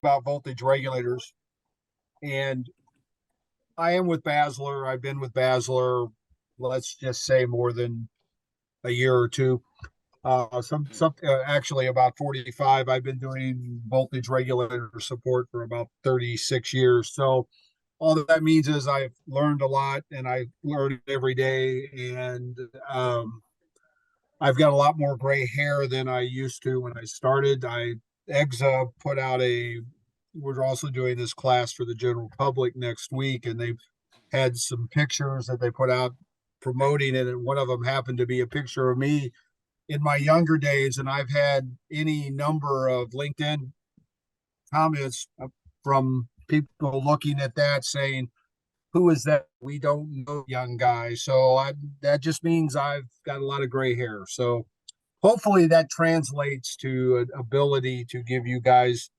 about voltage regulators, and I am with Basler. I've been with Basler, let's just say more than a year or two. Actually about 45. I've been doing voltage regulator support for about 36 years. So all that means is I've learned a lot, and I learn every day. And I've got a lot more gray hair than I used to when I started. EXA put out we're also doing this class for the general public next week, and they've had some pictures that they put out promoting it. And one of them happened to be a picture of me in my younger days. And I've had any number of LinkedIn comments from people looking at that saying, who is that? We don't know, young guy. That just means I've got a lot of gray hair. So hopefully that translates to an ability to give you guys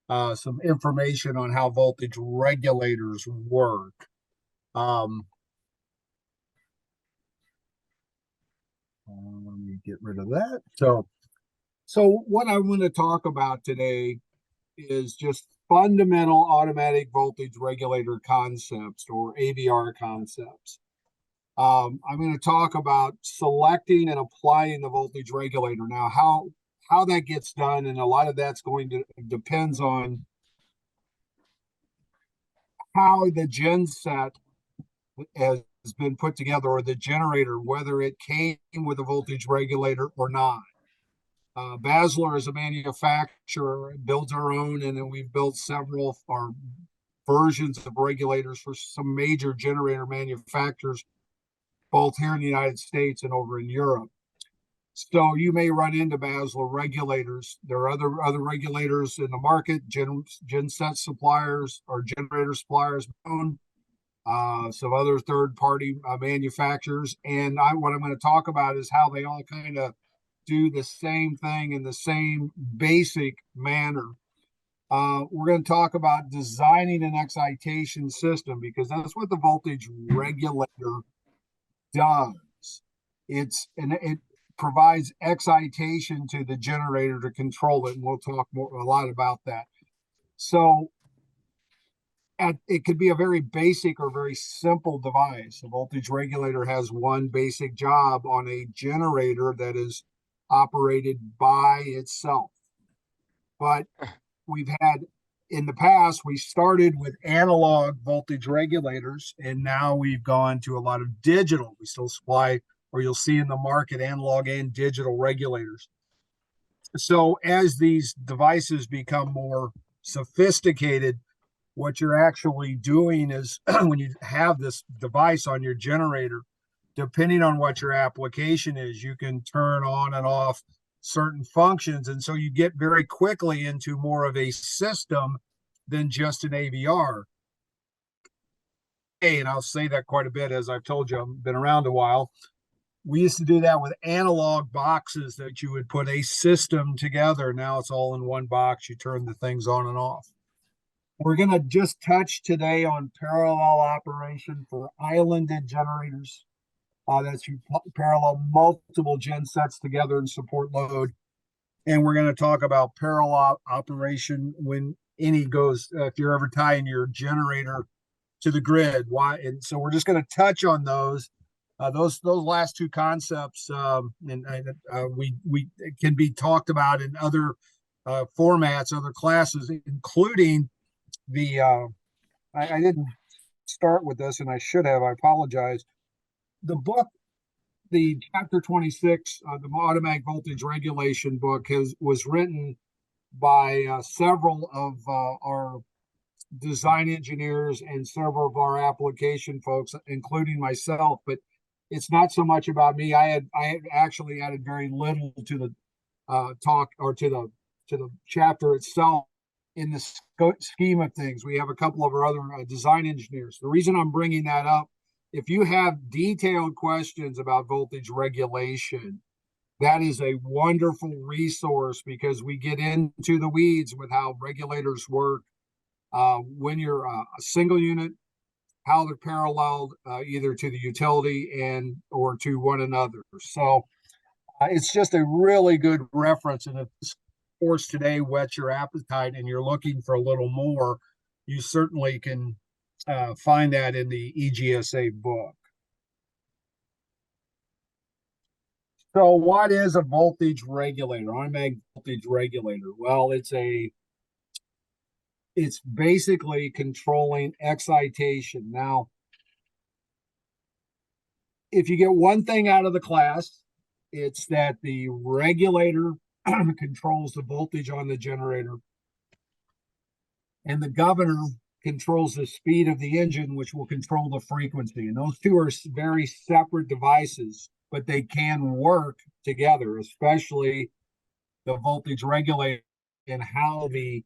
some information on how voltage regulators work. Let me get rid of that. So what I want to talk about today is just fundamental automatic voltage regulator concepts, or AVR concepts. I'm going to talk about selecting and applying the voltage regulator. Now, how that gets done, and a lot of that's going to depends on how the gen set has been put together, or the generator, whether it came with a voltage regulator or not. Basler is a manufacturer, builds our own, and then we've built several versions of regulators for some major generator manufacturers, both here in the United States and over in Europe. So you may run into Basler regulators. There are other regulators in the market, gen set suppliers or generator suppliers, some other third-party manufacturers. And what I'm going to talk about is how they all kind of do the same thing in the same basic manner. We're going to talk about designing an excitation system, because that's what the voltage regulator does. It provides excitation to the generator to control it, and we'll talk a lot about that. So it could be a very basic or very simple device. A voltage regulator has one basic job on a generator that is operated by itself. But we've had, in the past, we started with analog voltage regulators, and now we've gone to a lot of digital. We still supply, or you'll see in the market, analog and digital regulators. So as these devices become more sophisticated, what you're actually doing is when you have this device on your generator, depending on what your application is, you can turn on and off certain functions. And so you get very quickly into more of a system than just an AVR. And I'll say that quite a bit, as I've told you, I've been around a while. We used to do that with analog boxes that you would put a system together. Now it's all in one box. You turn the things on and off. We're going to just touch today on parallel operation for islanded generators. That's you parallel multiple gen sets together and support load. And we're going to talk about parallel operation when any goes, if you're ever tying your generator to the grid. Why? And so we're just going to touch on those. Those last two concepts, we can be talked about in other formats, other classes, including the. I didn't start with this, and I should have. I apologize. The book, the chapter 26, the automatic voltage regulation book, was written by several of our design engineers and several of our application folks, including myself. But it's not so much about me. I had actually added very little to the talk, or to the chapter itself. In the scheme of things, we have a couple of our other design engineers. The reason I'm bringing that up, if you have detailed questions about voltage regulation, that is a wonderful resource, because we get into the weeds with how regulators work when you're a single unit, how they're paralleled either to the utility or to one another. So it's just a really good reference. And course today whets your appetite and you're looking for a little more, you certainly can find that in the EGSA book. So what is a voltage regulator, automatic voltage regulator? Well, it's basically controlling excitation. Now, if you get one thing out of the class, it's that the regulator controls the voltage on the generator, and the governor controls the speed of the engine, which will control the frequency. And those two are very separate devices, but they can work together, especially the voltage regulator and how the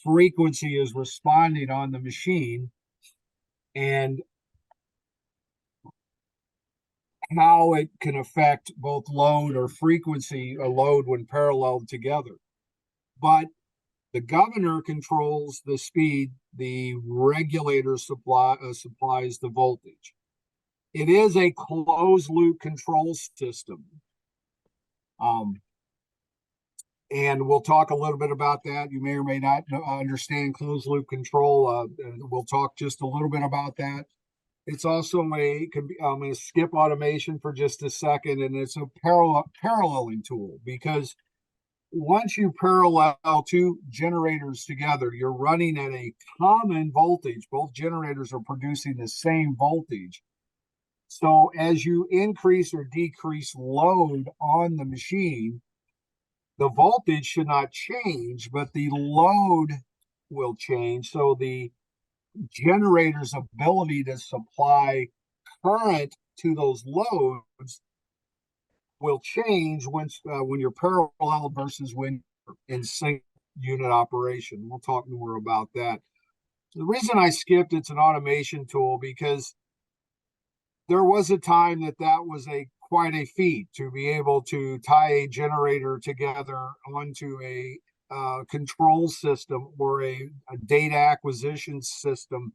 frequency is responding on the machine, and how it can affect both load or frequency or load when paralleled together. But the governor controls the speed, the regulator supplies the voltage. It is a closed loop control system. And we'll talk a little bit about that. You may or may not understand closed loop control. We'll talk just a little bit about that. It's also I'm going to skip automation for just a second, and it's a paralleling tool, because once you parallel two generators together, you're running at a common voltage. Both generators are producing the same voltage. So as you increase or decrease load on the machine, the voltage should not change, but the load will change. So the generator's ability to supply current to those loads will change when you're parallel versus when you're in sync unit operation. We'll talk more about that. The reason I skipped it's an automation tool, because there was a time that was quite a feat to be able to tie a generator together onto a control system or a data acquisition system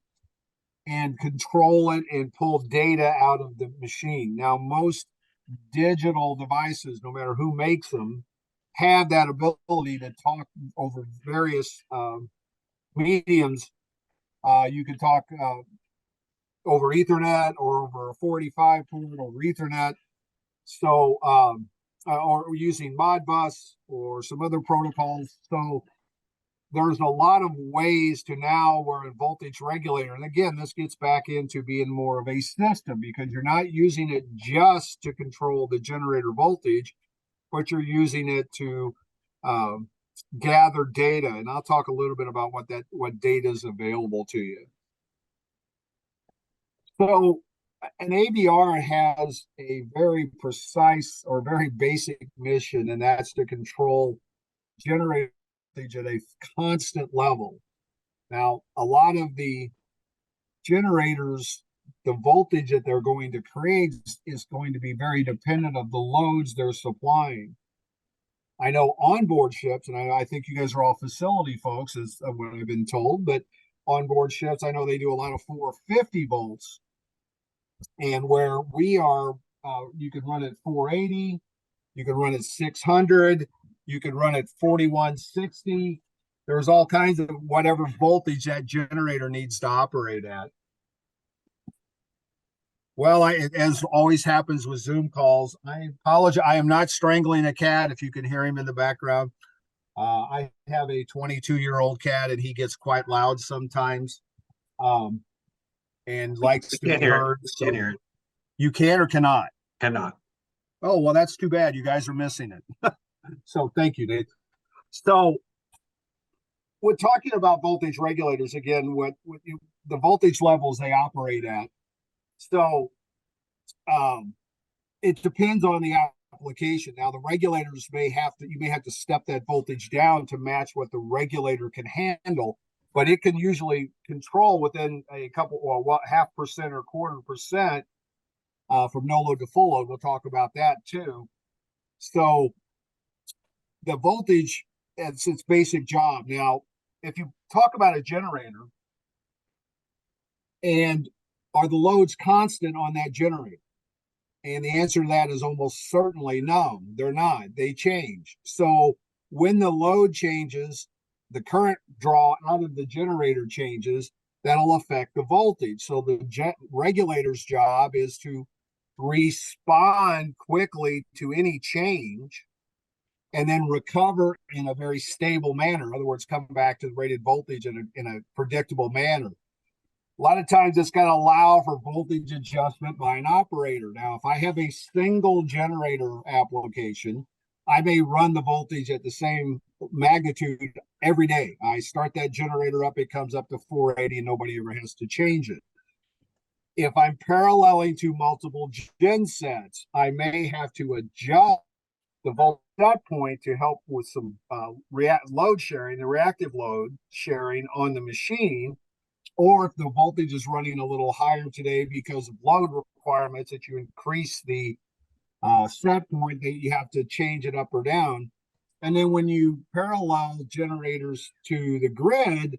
and control it and pull data out of the machine. Now, most digital devices, no matter who makes them, have that ability to talk over various mediums. You can talk over Ethernet or over a 45 port over Ethernet. So, or using Modbus or some other protocols. So there's a lot of ways to now where a voltage regulator, and again, this gets back into being more of a system, because you're not using it just to control the generator voltage, but you're using it to gather data. And I'll talk a little bit about what data is available to you. So an AVR has a very precise or very basic mission, and that's to control generator voltage at a constant level. Now, a lot of the generators, the voltage that they're going to create is going to be very dependent of the loads they're supplying. I know onboard ships, and I think you guys are all facility folks, is what I've been told, but onboard ships, I know they do a lot of 450 volts. And where we are, you can run at 480, you can run at 600, you can run at 4160. There's all kinds of whatever voltage that generator needs to operate at. Well, as always happens with Zoom calls, I apologize. I am not strangling a cat, if you can hear him in the background. I have a 22-year-old cat, and he gets quite loud sometimes. And likes to be heard. So can't hear it. You can or cannot? Cannot. Oh, well, that's too bad. You guys are missing it. So thank you, Dave. So we're talking about voltage regulators again, the voltage levels they operate at. So it depends on the application. Now, the regulators you may have to step that voltage down to match what the regulator can handle, but it can usually control within a couple, or 0.5% or 0.25% from no load to full load. We'll talk about that too. So the voltage, it's its basic job. Now, if you talk about a generator, and are the loads constant on that generator? And the answer to that is almost certainly no, they're not. They change. So when the load changes, the current draw out of the generator changes, that'll affect the voltage. So the regulator's job is to respond quickly to any change and then recover in a very stable manner. In other words, come back to the rated voltage in a predictable manner. A lot of times it's going to allow for voltage adjustment by an operator. Now, if I have a single generator application, I may run the voltage at the same magnitude every day. I start that generator up, it comes up to 480 and nobody ever has to change it. If I'm paralleling to multiple gen sets, I may have to adjust the voltage at that point to help with some load sharing, the reactive load sharing on the machine. Or if the voltage is running a little higher today because of load requirements, that you increase the set point, that you have to change it up or down. And then when you parallel generators to the grid,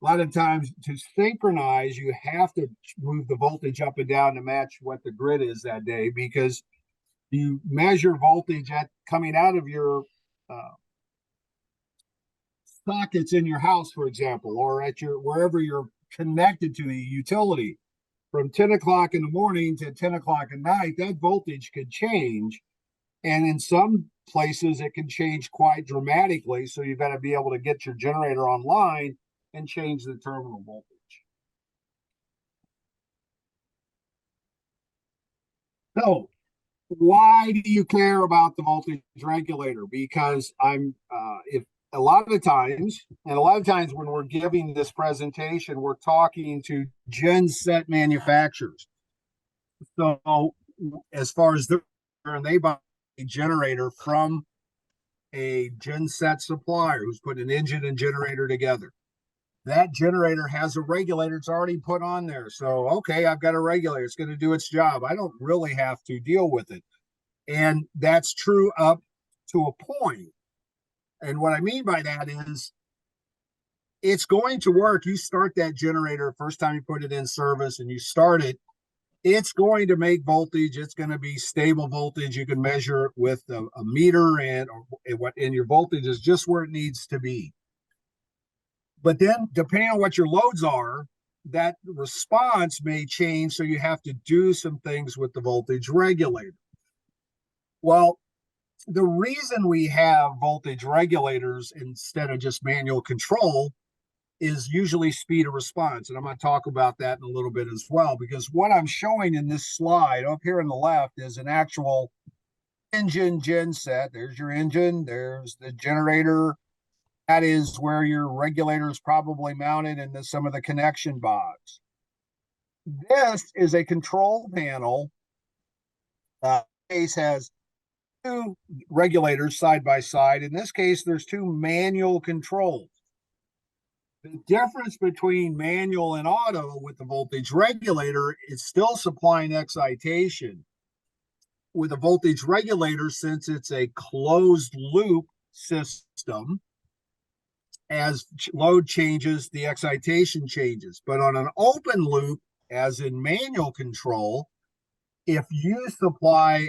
a lot of times to synchronize, you have to move the voltage up and down to match what the grid is that day, because you measure voltage at coming out of your sockets in your house, for example, or at your wherever you're connected to the utility. From 10 o'clock in the morning to 10 o'clock at night, that voltage could change. And in some places, it can change quite dramatically. So you've got to be able to get your generator online and change the terminal voltage. So why do you care about the voltage regulator? Because if a lot of times when we're giving this presentation, we're talking to gen set manufacturers. So as far as they buy a generator from a gen set supplier who's put an engine and generator together. That generator has a regulator, it's already put on there. So, okay, I've got a regulator, it's going to do its job. I don't really have to deal with it. And that's true up to a point. And what I mean by that is it's going to work. You start that generator first time you put it in service and you start it, it's going to make voltage. It's going to be stable voltage. You can measure it with a meter, and your voltage is just where it needs to be. But then depending on what your loads are, that response may change. So you have to do some things with the voltage regulator. Well, the reason we have voltage regulators instead of just manual control is usually speed of response. And I'm going to talk about that in a little bit as well, because what I'm showing in this slide up here on the left is an actual engine gen set. There's your engine, there's the generator. That is where your regulator is probably mounted into some of the connection box. This is a control panel. Case has two regulators side by side. In this case, there's two manual controls. The difference between manual and auto with the voltage regulator is still supplying excitation. With a voltage regulator, since it's a closed loop system, as load changes, the excitation changes. But on an open loop, as in manual control, if you supply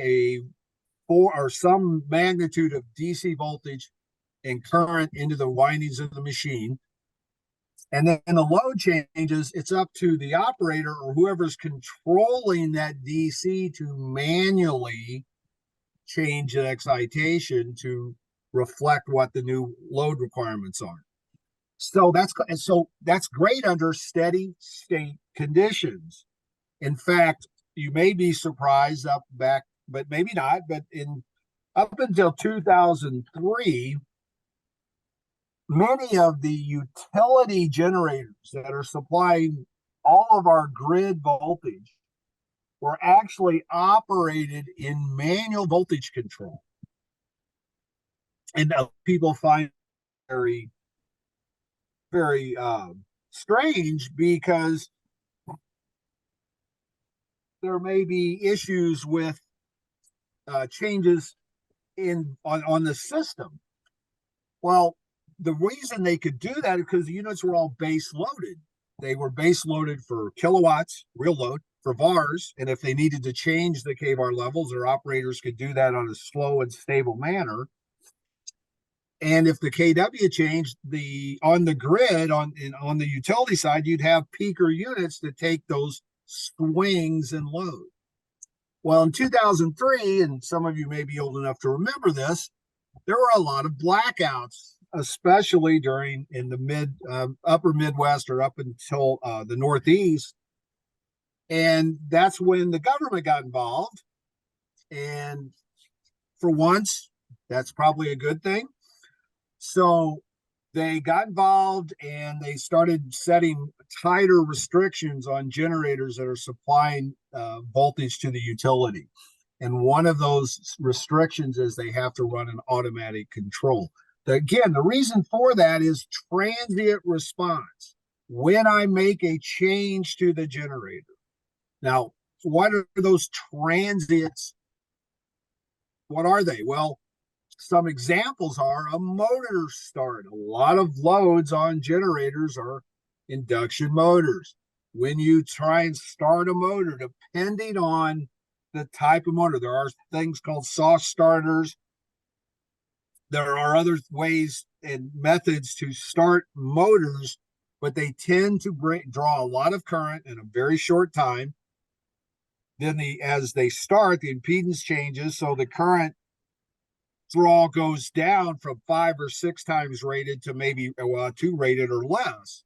some magnitude of DC voltage and current into the windings of the machine, and then the load changes, it's up to the operator or whoever's controlling that DC to manually change the excitation to reflect what the new load requirements are. So that's great under steady state conditions. In fact, you may be surprised but maybe not, but up until 2003, many of the utility generators that are supplying all of our grid voltage were actually operated in manual voltage control. And people find very, very strange, because there may be issues with changes on the system. Well, the reason they could do that is because the units were all base loaded. They were base loaded for kilowatts, real load, for VARs. And if they needed to change the kVAR levels, their operators could do that on a slow and stable manner. And if the KW changed, on the grid on the utility side, you'd have peaker units to take those swings in load. Well, in 2003, and some of you may be old enough to remember this, there were a lot of blackouts, especially in the upper Midwest or up until the Northeast. And that's when the government got involved. And for once, that's probably a good thing. So they got involved and they started setting tighter restrictions on generators that are supplying voltage to the utility. And one of those restrictions is they have to run an automatic control. Again, the reason for that is transient response. When I make a change to the generator. Now, what are those transients? What are they? Well, some examples are a motor start. A lot of loads on generators are induction motors. When you try and start a motor, depending on the type of motor, there are things called soft starters. There are other ways and methods to start motors, but they tend to draw a lot of current in a very short time. Then as they start, the impedance changes, so the current draw goes down from 5 or 6 times rated to maybe 2 rated or less.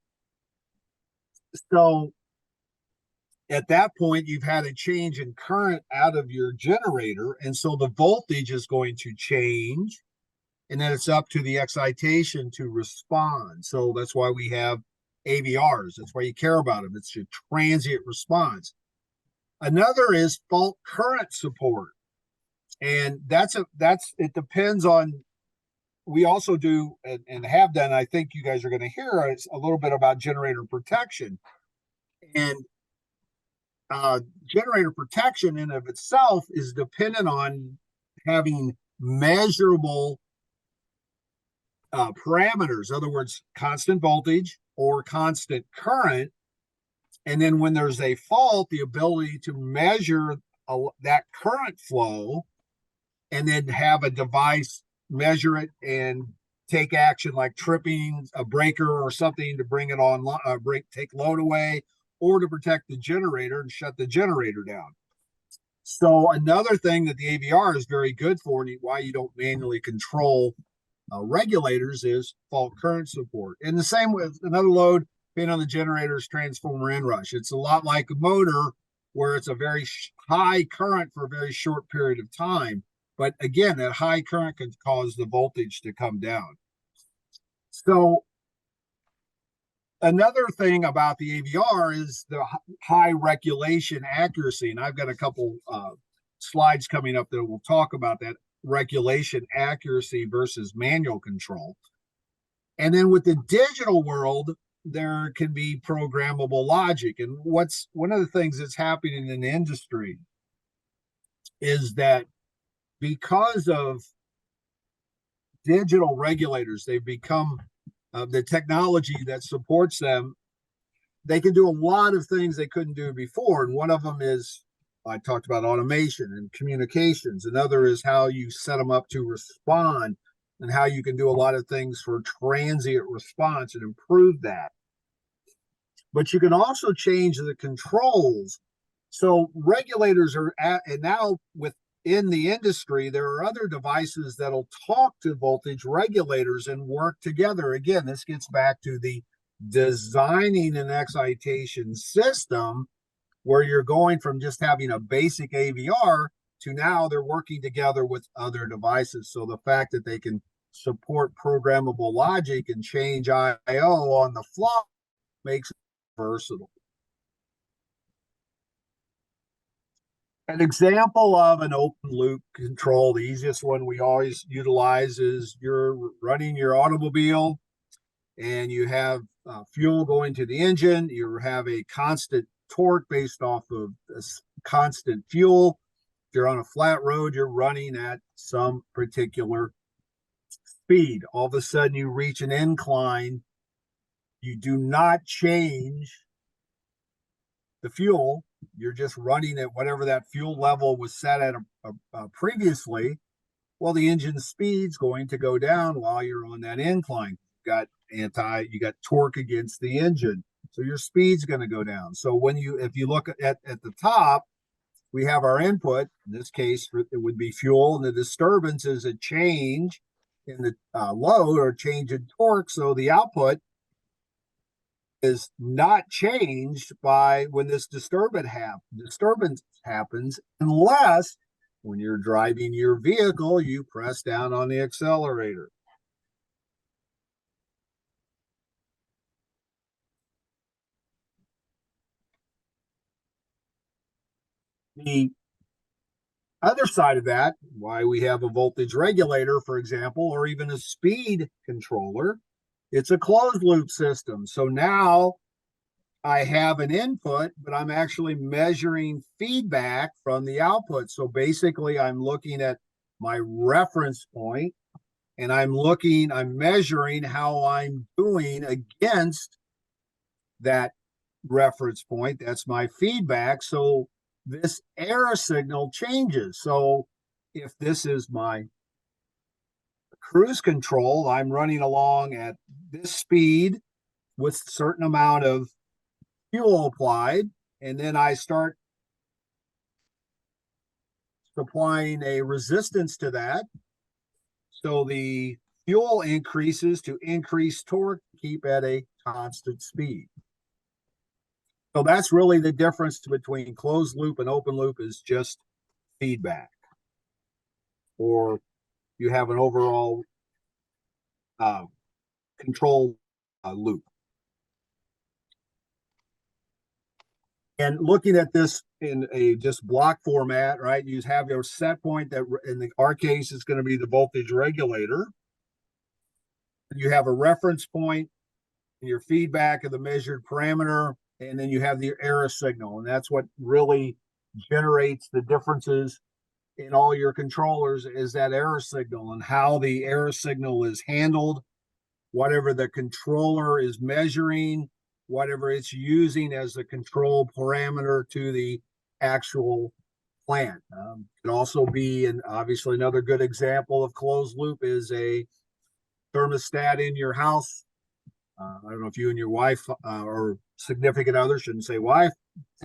So at that point, you've had a change in current out of your generator, and so the voltage is going to change, and then it's up to the excitation to respond. So that's why we have AVRs. That's why you care about them. It's your transient response. Another is fault current support. And it depends on, we also do and have done, I think you guys are going to hear a little bit about generator protection. And generator protection in of itself is dependent on having measurable parameters. In other words, constant voltage or constant current. And then when there's a fault, the ability to measure that current flow and then have a device measure it and take action like tripping a breaker or something to bring it on, take load away, or to protect the generator and shut the generator down. So another thing that the AVR is very good for, and why you don't manually control regulators, is fault current support. And the same with another load, depending on the generator's transformer inrush. It's a lot like a motor where it's a very high current for a very short period of time. But again, that high current can cause the voltage to come down. So another thing about the AVR is the high regulation accuracy. And I've got a couple slides coming up that will talk about that regulation accuracy versus manual control. And then with the digital world, there can be programmable logic. And one of the things that's happening in the industry is that because of digital regulators, they've become the technology that supports them. They can do a lot of things they couldn't do before. And one of them is, I talked about automation and communications. Another is how you set them up to respond and how you can do a lot of things for transient response and improve that. But you can also change the controls. So regulators are and now within the industry, there are other devices that'll talk to voltage regulators and work together. Again, this gets back to the designing an excitation system where you're going from just having a basic AVR to now they're working together with other devices. So the fact that they can support programmable logic and change IO on the fly makes it versatile. An example of an open loop control, the easiest one we always utilize, is you're running your automobile and you have fuel going to the engine. You have a constant torque based off of constant fuel. If you're on a flat road, you're running at some particular speed. All of a sudden you reach an incline. You do not change the fuel. You're just running at whatever that fuel level was set at previously. Well, the engine speed's going to go down while you're on that incline. You got torque against the engine, so your speed's going to go down. So if you look at the top, we have our input. In this case, it would be fuel, and the disturbance is a change in the load or change in torque. So the output is not changed by when this disturbance happens, unless when you're driving your vehicle, you press down on the accelerator. The other side of that, why we have a voltage regulator, for example, or even a speed controller, it's a closed loop system. So now I have an input, but I'm actually measuring feedback from the output. So basically, I'm looking at my reference point and I'm measuring how I'm doing against that reference point. That's my feedback. So this error signal changes. So if this is my cruise control, I'm running along at this speed with a certain amount of fuel applied, and then I start supplying a resistance to that. So the fuel increases to increase torque, keep at a constant speed. So that's really the difference between closed loop and open loop, is just feedback. Or you have an overall control loop. And looking at this in a just block format, right? You have your set point that in our case is going to be the voltage regulator. You have a reference point, your feedback of the measured parameter, and then you have the error signal. And that's what really generates the differences in all your controllers, is that error signal and how the error signal is handled, whatever the controller is measuring, whatever it's using as a control parameter to the actual plant. Can also be, and obviously another good example of closed loop is a thermostat in your house. I don't know if you and your wife or significant other, shouldn't say wife,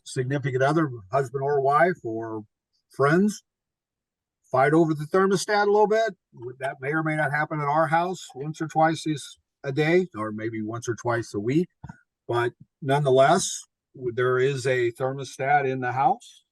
significant other, husband or wife or friends, fight over the thermostat a little bit. That may or may not happen at our house once or twice a day, or maybe once or twice a week. But nonetheless, there is a thermostat in the house.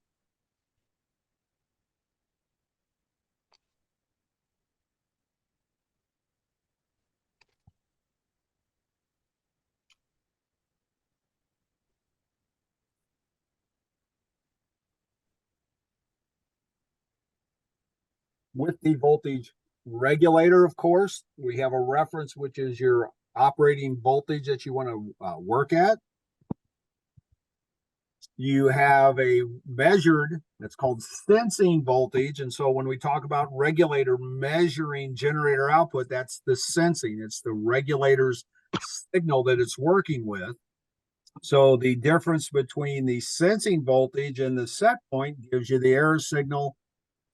With the voltage regulator, of course, we have a reference, which is your operating voltage that you want to work at. You have a measured, that's called sensing voltage. And so when we talk about regulator measuring generator output, that's the sensing. It's the regulator's signal that it's working with. So the difference between the sensing voltage and the set point gives you the error signal.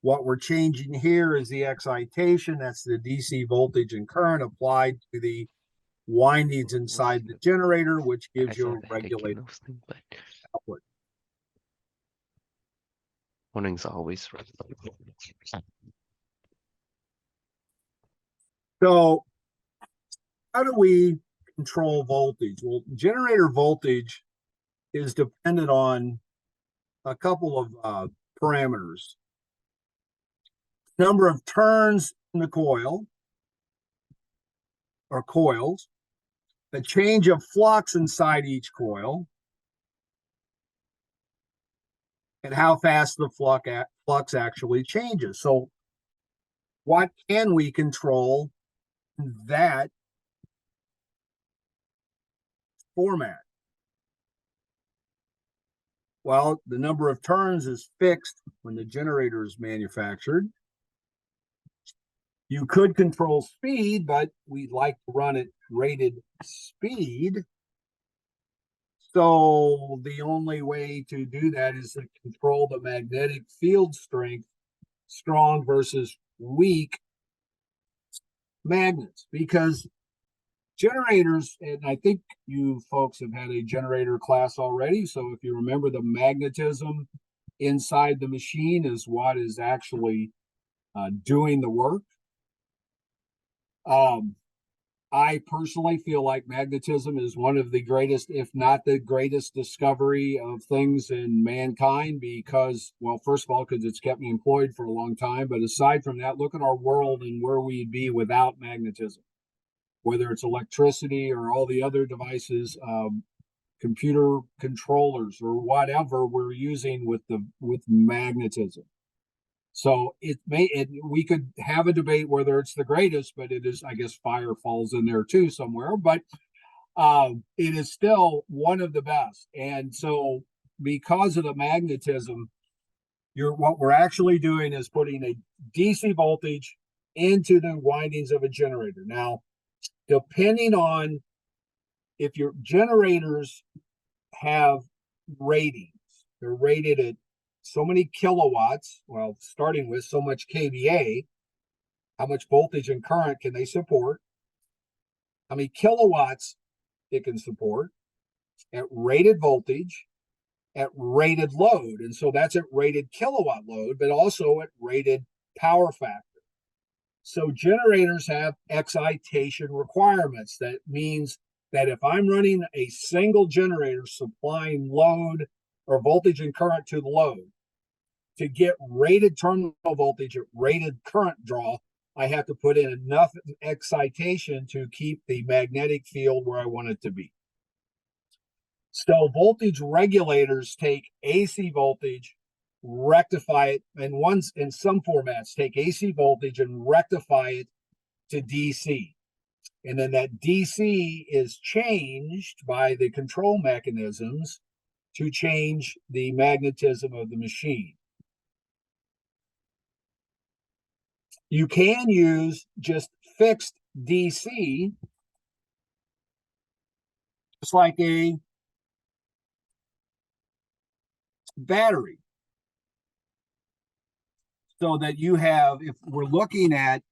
What we're changing here is the excitation. That's the DC voltage and current applied to the windings inside the generator, which gives you a regulator output. Morning's always right. So how do we control voltage? Well, generator voltage is dependent on a couple of parameters. Number of turns in the coil or coils, the change of flux inside each coil, and how fast the flux actually changes. So what can we control in that format? Well, the number of turns is fixed when the generator is manufactured. You could control speed, but we'd like to run at rated speed. So the only way to do that is to control the magnetic field strength, strong versus weak magnets, because generators, and I think you folks have had a generator class already. So if you remember, the magnetism inside the machine is what is actually doing the work. I personally feel like magnetism is one of the greatest, if not the greatest, discovery of things in mankind because, well, first of all, because it's kept me employed for a long time. But aside from that, look at our world and where we'd be without magnetism, whether it's electricity or all the other devices, computer controllers or whatever we're using with magnetism. So we could have a debate whether it's the greatest, but it is, I guess fire falls in there too somewhere, but it is still one of the best. And so because of the magnetism, what we're actually doing is putting a DC voltage into the windings of a generator. Now, depending on if your generators have ratings, they're rated at so many kilowatts, well, starting with so much kVA, how much voltage and current can they support, how many kilowatts it can support at rated voltage, at rated load. And so that's at rated kilowatt load, but also at rated power factor. So generators have excitation requirements. That means that if I'm running a single generator supplying load or voltage and current to the load, to get rated terminal voltage at rated current draw, I have to put in enough excitation to keep the magnetic field where I want it to be. So voltage regulators take AC voltage, rectify it, and ones in some formats take AC voltage and rectify it to DC. And then that DC is changed by the control mechanisms to change the magnetism of the machine. You can use just fixed DC, just like a battery. So that you have, if we're looking at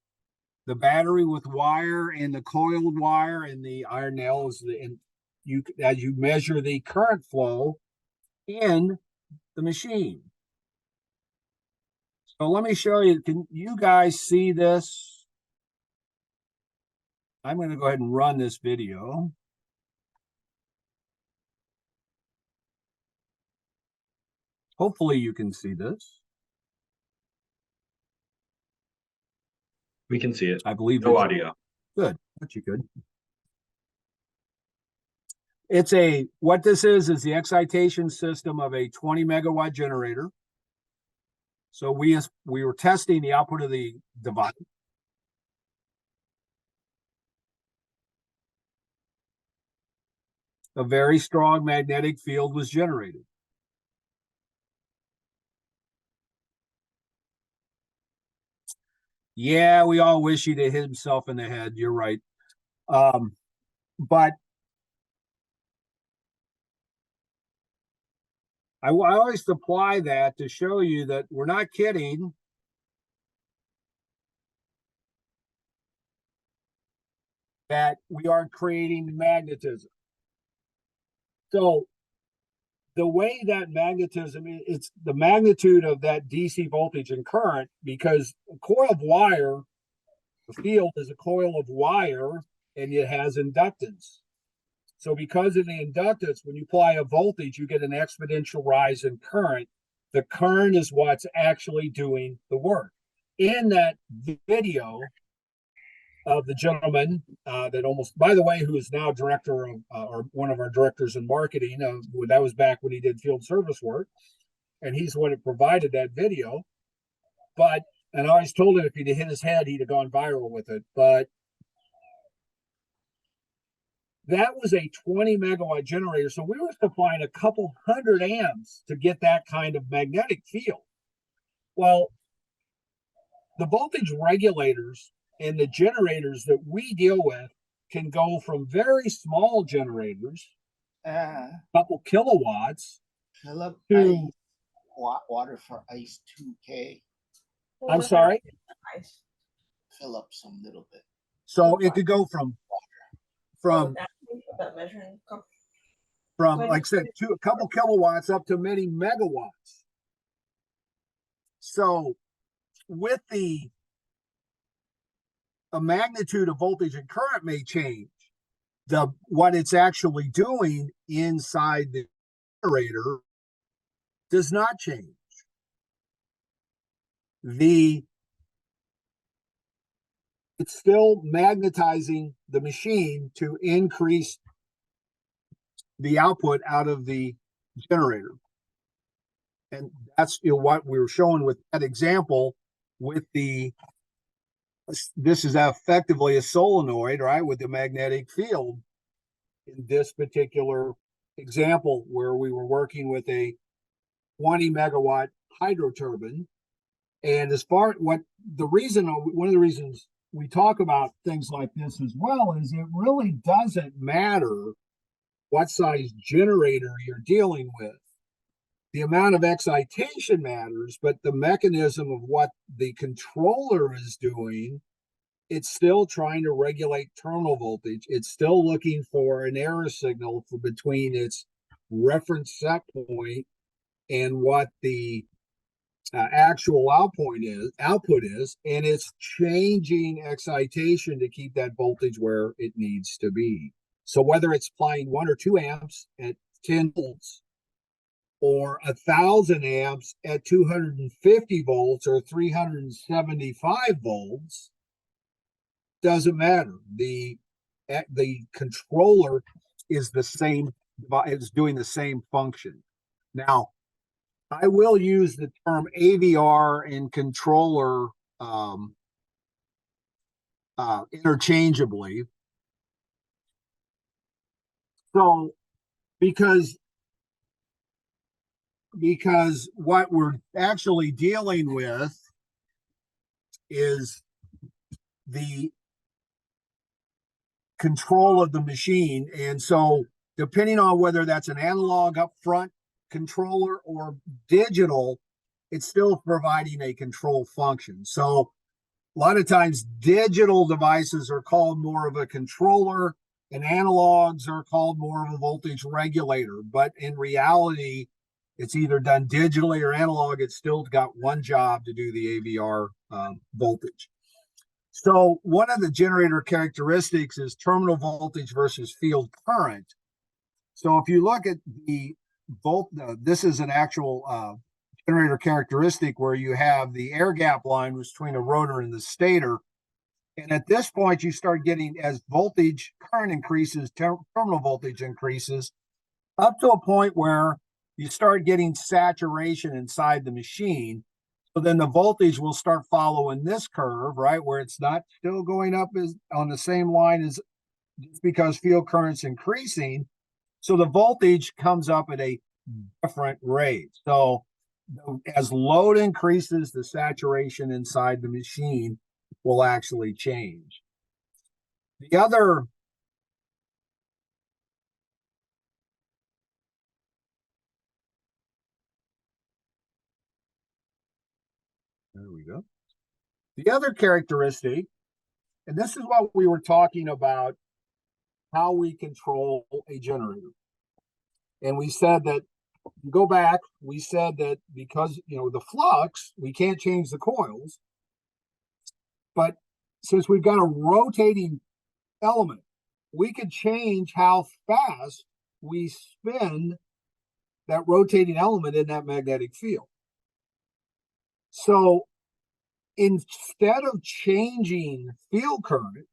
the battery with wire and the coiled wire and the iron nails, and you, as you measure the current flow in the machine. So let me show you. Can you guys see this? I'm going to go ahead and run this video. Hopefully you can see this. We can see it. I believe no audio. Good, but you could. It's what this is the excitation system of a 20 megawatt generator. So we were testing the output of the device. A very strong magnetic field was generated. Yeah, we all wish he'd hit himself in the head. You're right. But I always supply that to show you that we're not kidding. That we are creating magnetism. So the way that magnetism, it's the magnitude of that DC voltage and current, because a coil of wire, the field is a coil of wire and it has inductance. So because of the inductance, when you apply a voltage, you get an exponential rise in current. The current is what's actually doing the work. In that video of the gentleman that almost, by the way, who is now director of, or one of our directors in marketing, that was back when he did field service work, and he's the one that provided that video. But, and I always told him if he'd hit his head, he'd have gone viral with it. But that was a 20 megawatt generator. So we were supplying a couple hundred amps to get that kind of magnetic field. Well, the voltage regulators and the generators that we deal with can go from very small generators, a couple kilowatts, I love to water for ice 2K. I'm sorry. Fill up some little bit. So it could go from That measuring cup. like I said, a couple kilowatts up to many megawatts. So with a magnitude of voltage and current may change. What it's actually doing inside the generator does not change. It's still magnetizing the machine to increase the output out of the generator. And that's what we were showing with that example with this is effectively a solenoid, right, with the magnetic field in this particular example where we were working with a 20 megawatt hydro turbine. And one of the reasons we talk about things like this as well is it really doesn't matter what size generator you're dealing with. The amount of excitation matters, but the mechanism of what the controller is doing, it's still trying to regulate terminal voltage. It's still looking for an error signal between its reference set point and what the actual output is, and it's changing excitation to keep that voltage where it needs to be. So whether it's applying 1 or 2 amps at 10 volts, or 1,000 amps at 250 volts or 375 volts, doesn't matter. The controller is the same, it's doing the same function. Now, I will use the term AVR and controller interchangeably. So, because what we're actually dealing with is the control of the machine. And so depending on whether that's an analog upfront controller or digital, it's still providing a control function. So a lot of times digital devices are called more of a controller and analogs are called more of a voltage regulator. But in reality, it's either done digitally or analog. It's still got one job to do the AVR voltage. So one of the generator characteristics is terminal voltage versus field current. So if you look at the this is an actual generator characteristic where you have the air gap line between a rotor and the stator. And at this point, you start getting, as current increases, terminal voltage increases, up to a point where you start getting saturation inside the machine. So then the voltage will start following this curve, right, where it's not still going up on the same line as just because field current's increasing. So the voltage comes up at a different rate. So as load increases, the saturation inside the machine will actually change. The other there we go. The other characteristic, and this is what we were talking about, how we control a generator. And we said that, go back, we said that because, the flux, we can't change the coils. But since we've got a rotating element, we could change how fast we spin that rotating element in that magnetic field. So instead of changing field current,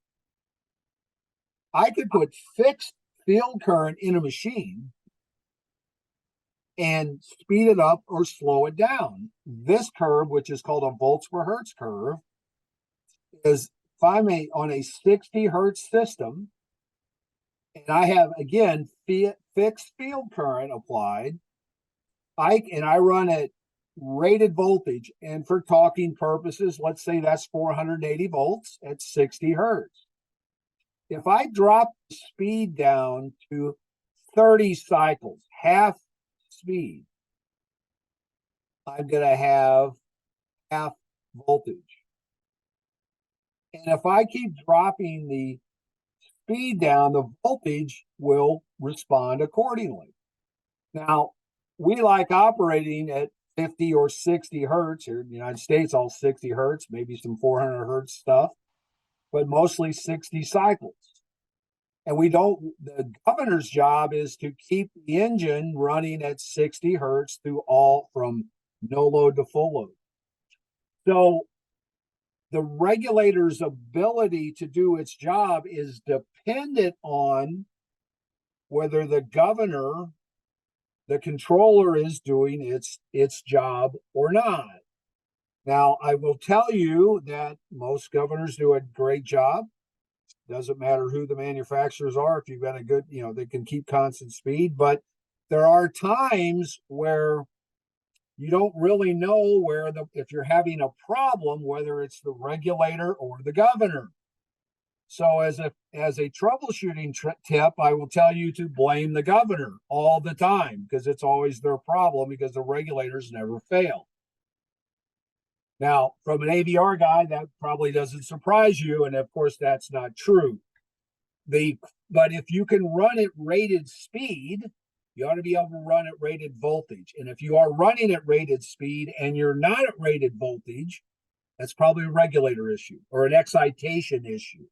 I could put fixed field current in a machine and speed it up or slow it down. This curve, which is called a volts per hertz curve, is if I'm on a 60 hertz system, and I have, again, fixed field current applied, I run at rated voltage, and for talking purposes, let's say that's 480 volts at 60 hertz. If I drop the speed down to 30 cycles, half speed, I'm going to have half voltage. And if I keep dropping the speed down, the voltage will respond accordingly. Now, we like operating at 50 or 60 hertz here in the United States, all 60 hertz, maybe some 400 hertz stuff, but mostly 60 cycles. And the governor's job is to keep the engine running at 60 hertz through all from no load to full load. So the regulator's ability to do its job is dependent on whether the governor, the controller, is doing its job or not. Now, I will tell you that most governors do a great job. Doesn't matter who the manufacturers are. If you've got a good, they can keep constant speed, but there are times where you don't really know if you're having a problem, whether it's the regulator or the governor. So as a troubleshooting tip, I will tell you to blame the governor all the time, because it's always their problem, because the regulators never fail. Now, from an AVR guy, that probably doesn't surprise you, and of course that's not true. But if you can run at rated speed, you ought to be able to run at rated voltage. And if you are running at rated speed and you're not at rated voltage, that's probably a regulator issue or an excitation issue.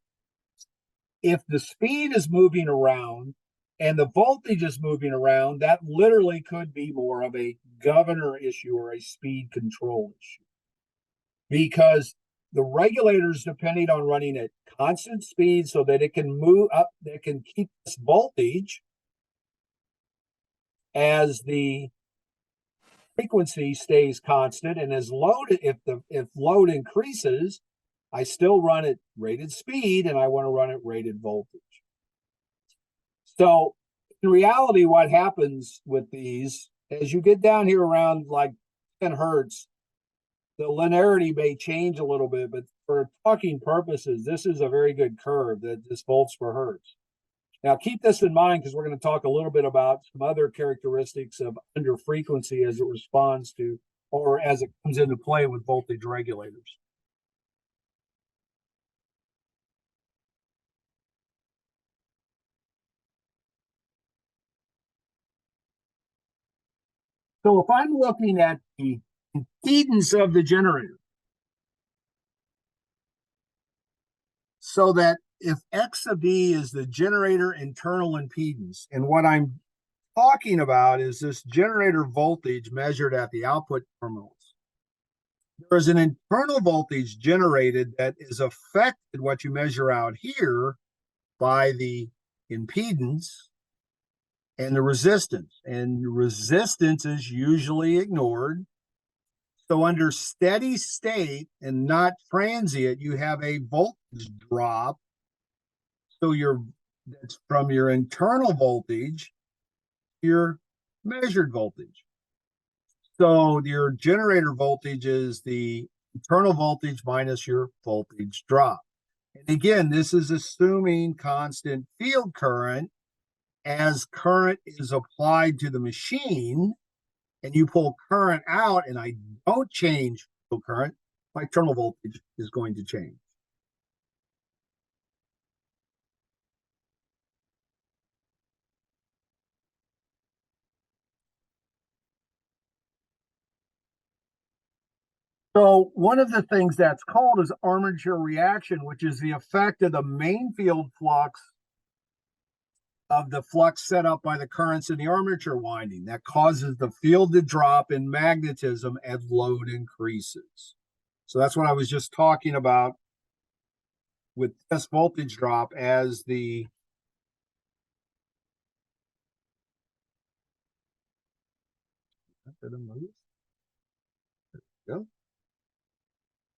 If the speed is moving around and the voltage is moving around, that literally could be more of a governor issue or a speed control issue. Because the regulator's depending on running at constant speed so that it can move up, that can keep this voltage as the frequency stays constant, and as load, if load increases, I still run at rated speed and I want to run at rated voltage. So in reality, what happens with these, as you get down here around like 10 hertz, the linearity may change a little bit, but for talking purposes, this is a very good curve, that this volts per hertz. Now, keep this in mind, because we're going to talk a little bit about some other characteristics of under frequency as it responds to, or as it comes into play with voltage regulators. So if I'm looking at the impedance of the generator, so that if X of D is the generator internal impedance, and what I'm talking about is this generator voltage measured at the output terminals. There is an internal voltage generated that is affected, what you measure out here, by the impedance and the resistance. And resistance is usually ignored. So under steady state and not transient, you have a voltage drop. So that's from your internal voltage to your measured voltage. So your generator voltage is the internal voltage minus your voltage drop. And again, this is assuming constant field current. As current is applied to the machine and you pull current out and I don't change field current, my terminal voltage is going to change. So one of the things that's called is armature reaction, which is the effect of the main field flux of the flux set up by the currents in the armature winding that causes the field to drop in magnetism as load increases. So that's what I was just talking about with this voltage drop as the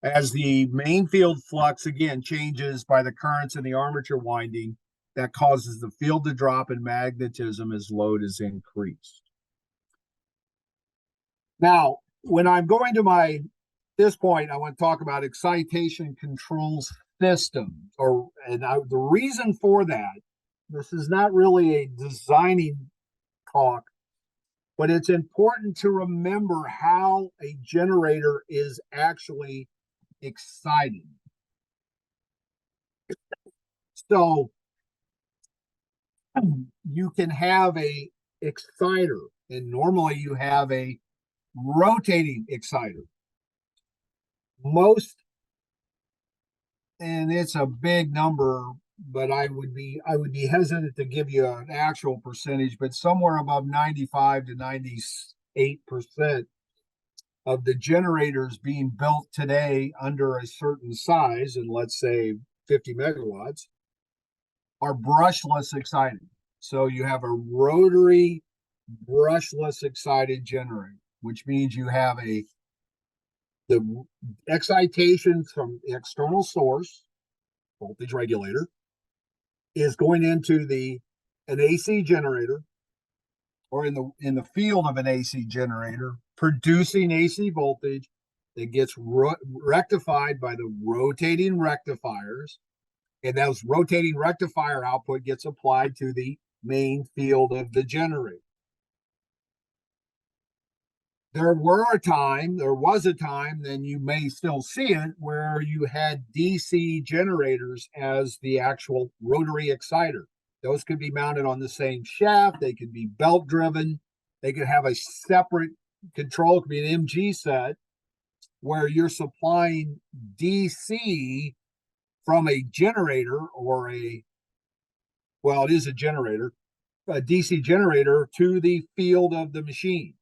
as the main field flux again changes by the currents in the armature winding, that causes the field to drop in magnetism as load is increased. Now, when I'm going to this point, I want to talk about excitation control systems, the reason for that, this is not really a designing talk, but it's important to remember how a generator is actually excited. So you can have a exciter, and normally you have a rotating exciter. Most, and it's a big number, but I would be hesitant to give you an actual percentage, but somewhere above 95 to 98% of the generators being built today under a certain size, and let's say 50 megawatts, are brushless excited. So you have a rotary brushless excited generator, which means you have the excitation from the external source, voltage regulator, is going into an AC generator, or in the field of an AC generator, producing AC voltage that gets rectified by the rotating rectifiers, and those rotating rectifier output gets applied to the main field of the generator. There was a time, then you may still see it, where you had DC generators as the actual rotary exciter. Those could be mounted on the same shaft. They could be belt driven. They could have a separate control. It could be an MG set where you're supplying DC from a generator it is a generator, a DC generator, to the field of the machine.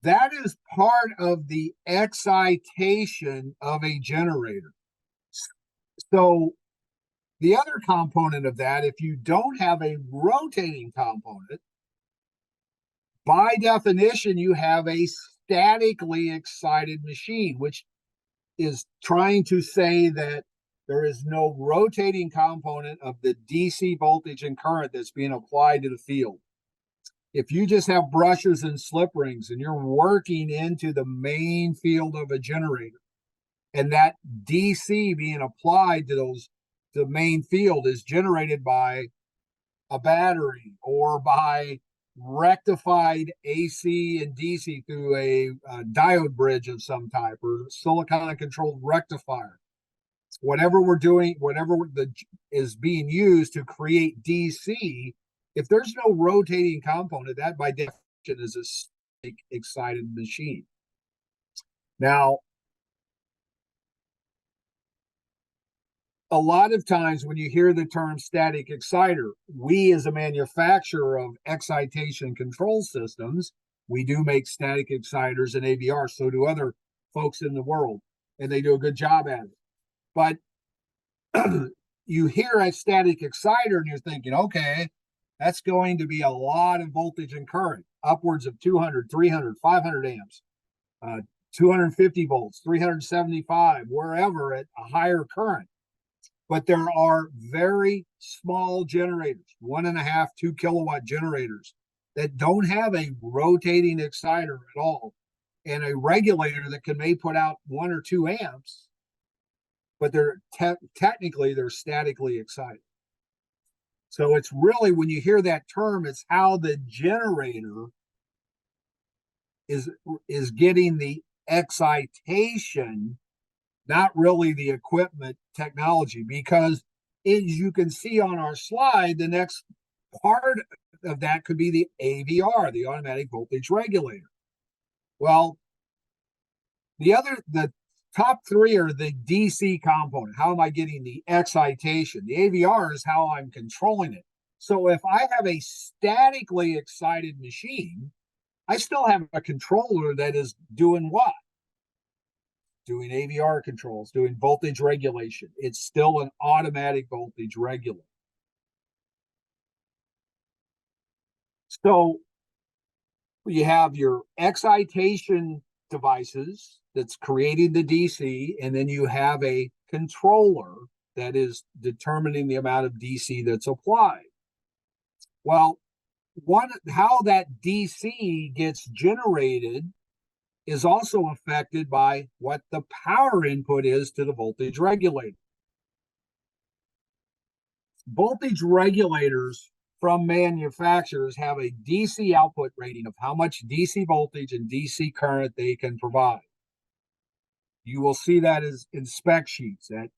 That is part of the excitation of a generator. So the other component of that, if you don't have a rotating component, by definition, you have a statically excited machine, which is trying to say that there is no rotating component of the DC voltage and current that's being applied to the field. If you just have brushes and slip rings and you're working into the main field of a generator, and that DC being applied to the main field is generated by a battery or by rectified AC and DC through a diode bridge of some type, or silicon controlled rectifier, whatever we're doing, is being used to create DC. If there's no rotating component, that by definition is a static excited machine. Now, a lot of times when you hear the term static exciter, we as a manufacturer of excitation control systems, we do make static exciters and AVRs. So do other folks in the world, and they do a good job at it. But you hear a static exciter and you're thinking, okay, that's going to be a lot of voltage and current, upwards of 200, 300, 500 amps, 250 volts, 375, wherever, at a higher current. But there are very small generators, 1.5, 2 kilowatt generators, that don't have a rotating exciter at all, and a regulator that may put out 1 or 2 amps, but they're technically they're statically excited. So it's really, when you hear that term, it's how the generator is getting the excitation, not really the equipment technology, because as you can see on our slide, the next part of that could be the AVR, the automatic voltage regulator. Well, the top three are the DC component. How am I getting the excitation? The AVR is how I'm controlling it. So if I have a statically excited machine, I still have a controller that is doing what? Doing AVR controls, doing voltage regulation. It's still an automatic voltage regulator. So you have your excitation devices that's creating the DC, and then you have a controller that is determining the amount of DC that's applied. Well, how that DC gets generated is also affected by what the power input is to the voltage regulator. Voltage regulators from manufacturers have a DC output rating of how much DC voltage and DC current they can provide. You will see that as in spec sheets at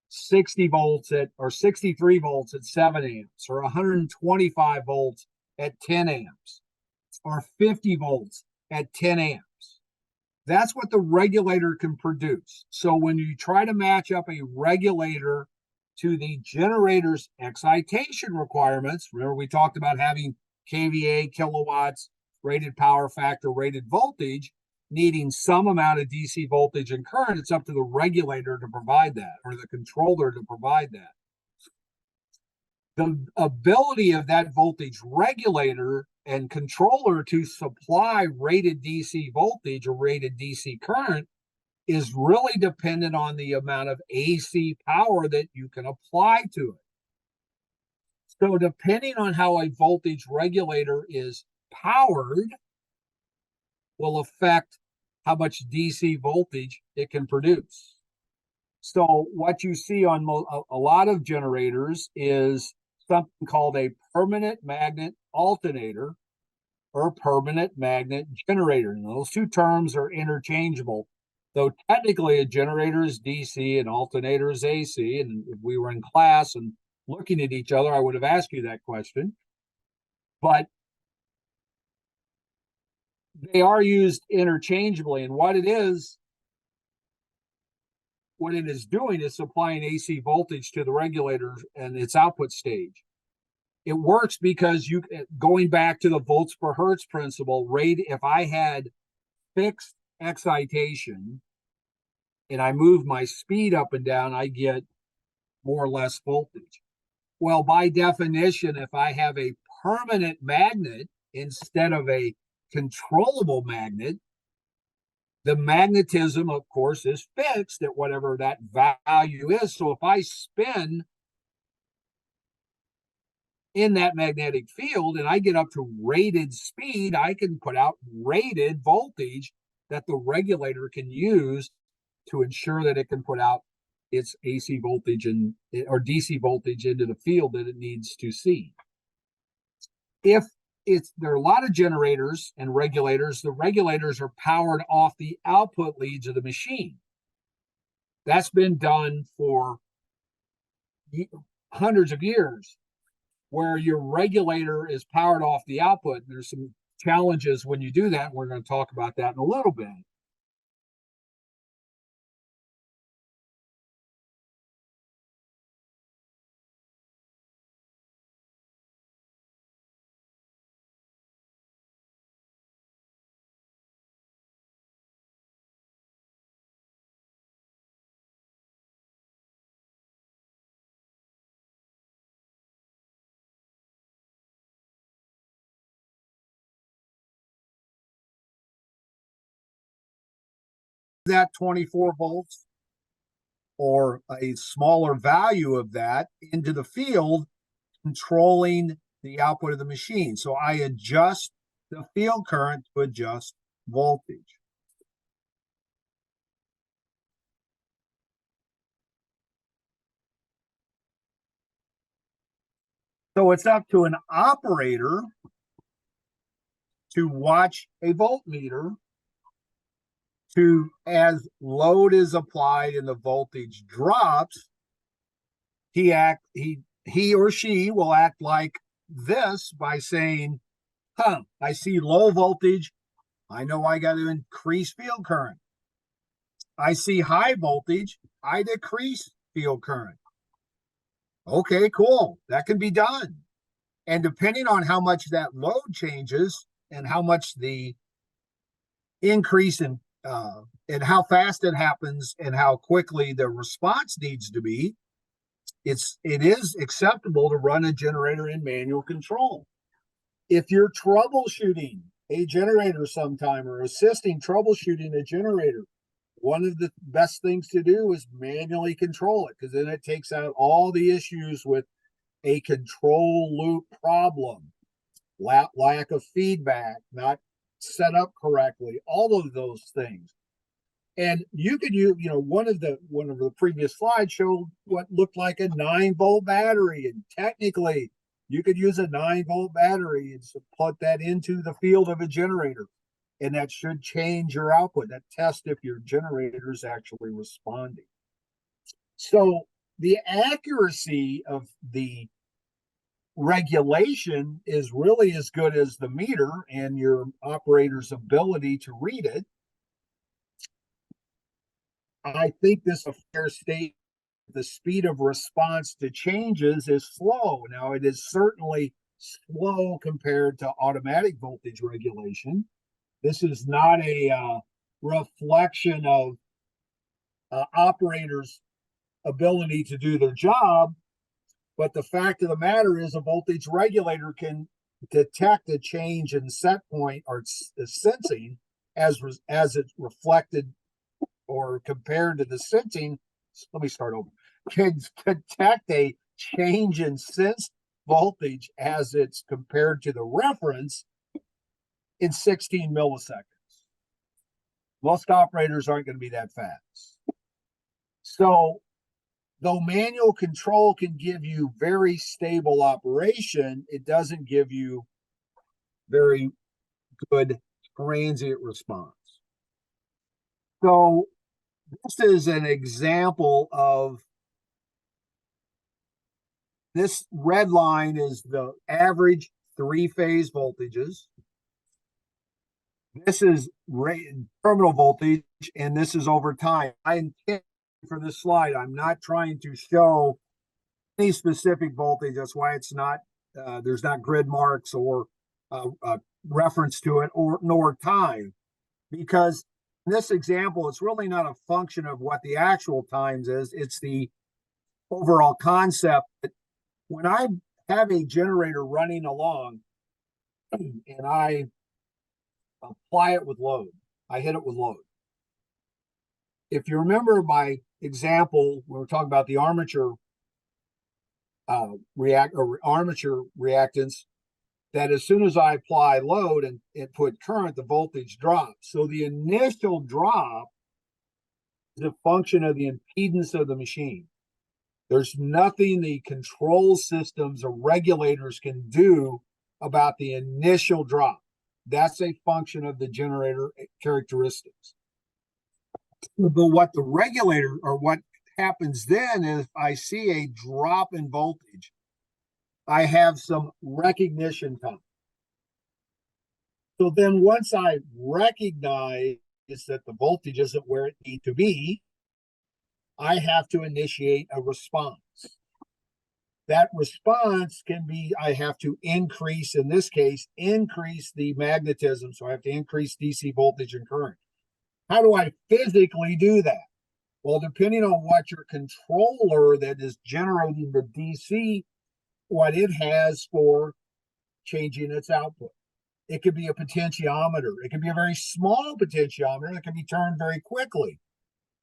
60 volts or 63 volts at 7 amps, or 125 volts at 10 amps, or 50 volts at 10 amps. That's what the regulator can produce. So when you try to match up a regulator to the generator's excitation requirements, remember we talked about having kVA, kilowatts, rated power factor, rated voltage, needing some amount of DC voltage and current. It's up to the regulator to provide that, or the controller to provide that. The ability of that voltage regulator and controller to supply rated DC voltage or rated DC current is really dependent on the amount of AC power that you can apply to it. So depending on how a voltage regulator is powered will affect how much DC voltage it can produce. So what you see on a lot of generators is something called a permanent magnet alternator or permanent magnet generator. And those two terms are interchangeable, though technically a generator is DC and alternator is AC. And if we were in class and looking at each other, I would have asked you that question. But they are used interchangeably. And what it is doing is supplying AC voltage to the regulator and its output stage. It works because going back to the volts per hertz principle, if I had fixed excitation and I move my speed up and down, I get more or less voltage. Well, by definition, if I have a permanent magnet instead of a controllable magnet, the magnetism, of course, is fixed at whatever that value is. So if I spin in that magnetic field and I get up to rated speed, I can put out rated voltage that the regulator can use to ensure that it can put out its AC voltage or DC voltage into the field that it needs to see. There are a lot of generators and regulators. The regulators are powered off the output leads of the machine. That's been done for hundreds of years, where your regulator is powered off the output. There's some challenges when you do that. We're going to talk about that in a little bit. That 24 volts or a smaller value of that into the field, controlling the output of the machine. So I adjust the field current to adjust voltage. So it's up to an operator to watch a voltmeter to, as load is applied and the voltage drops, he or she will act like this by saying, I see low voltage. I know I got to increase field current. I see high voltage. I decrease field current. Okay, cool. That can be done. And depending on how much that load changes and how much the increase in and how fast it happens and how quickly the response needs to be, it is acceptable to run a generator in manual control. If you're troubleshooting a generator sometime or assisting troubleshooting a generator, one of the best things to do is manually control it, because then it takes out all the issues with a control loop problem, lack of feedback, not set up correctly, all of those things. And you could use, one of the previous slides showed what looked like a 9-volt battery, and technically you could use a 9-volt battery and put that into the field of a generator and that should change your output. That test if your generator is actually responding. So the accuracy of the regulation is really as good as the meter and your operator's ability to read it. I think this is a fair statement. The speed of response to changes is slow. Now, it is certainly slow compared to automatic voltage regulation. This is not a reflection of operators' ability to do their job, but the fact of the matter is a voltage regulator can detect a change in set point or sensing as it's reflected or compared to the sensing. Let me start over. Can detect a change in sense voltage as it's compared to the reference in 16 milliseconds. Most operators aren't going to be that fast. So, though manual control can give you very stable operation, it doesn't give you very good transient response. So, this is an example of this red line is the average three-phase voltages. This is terminal voltage, and this is over time. I intend for this slide, I'm not trying to show any specific voltage. That's why it's not, there's not grid marks or reference to it or nor time. Because in this example, it's really not a function of what the actual times is. It's the overall concept that when I have a generator running along and I apply it with load, I hit it with load. If you remember my example, we were talking about the armature armature reactance, that as soon as I apply load and put current, the voltage drops. So the initial drop is a function of the impedance of the machine. There's nothing the control systems or regulators can do about the initial drop. That's a function of the generator characteristics. But what the regulator or what happens then is I see a drop in voltage. I have some recognition time. So then once I recognize that the voltage isn't where it needs to be, I have to initiate a response. That response can be, I have to increase, in this case, increase the magnetism. So I have to increase DC voltage and current. How do I physically do that? Well, depending on what your controller that is generating the DC, what it has for changing its output. It could be a potentiometer. It could be a very small potentiometer that can be turned very quickly.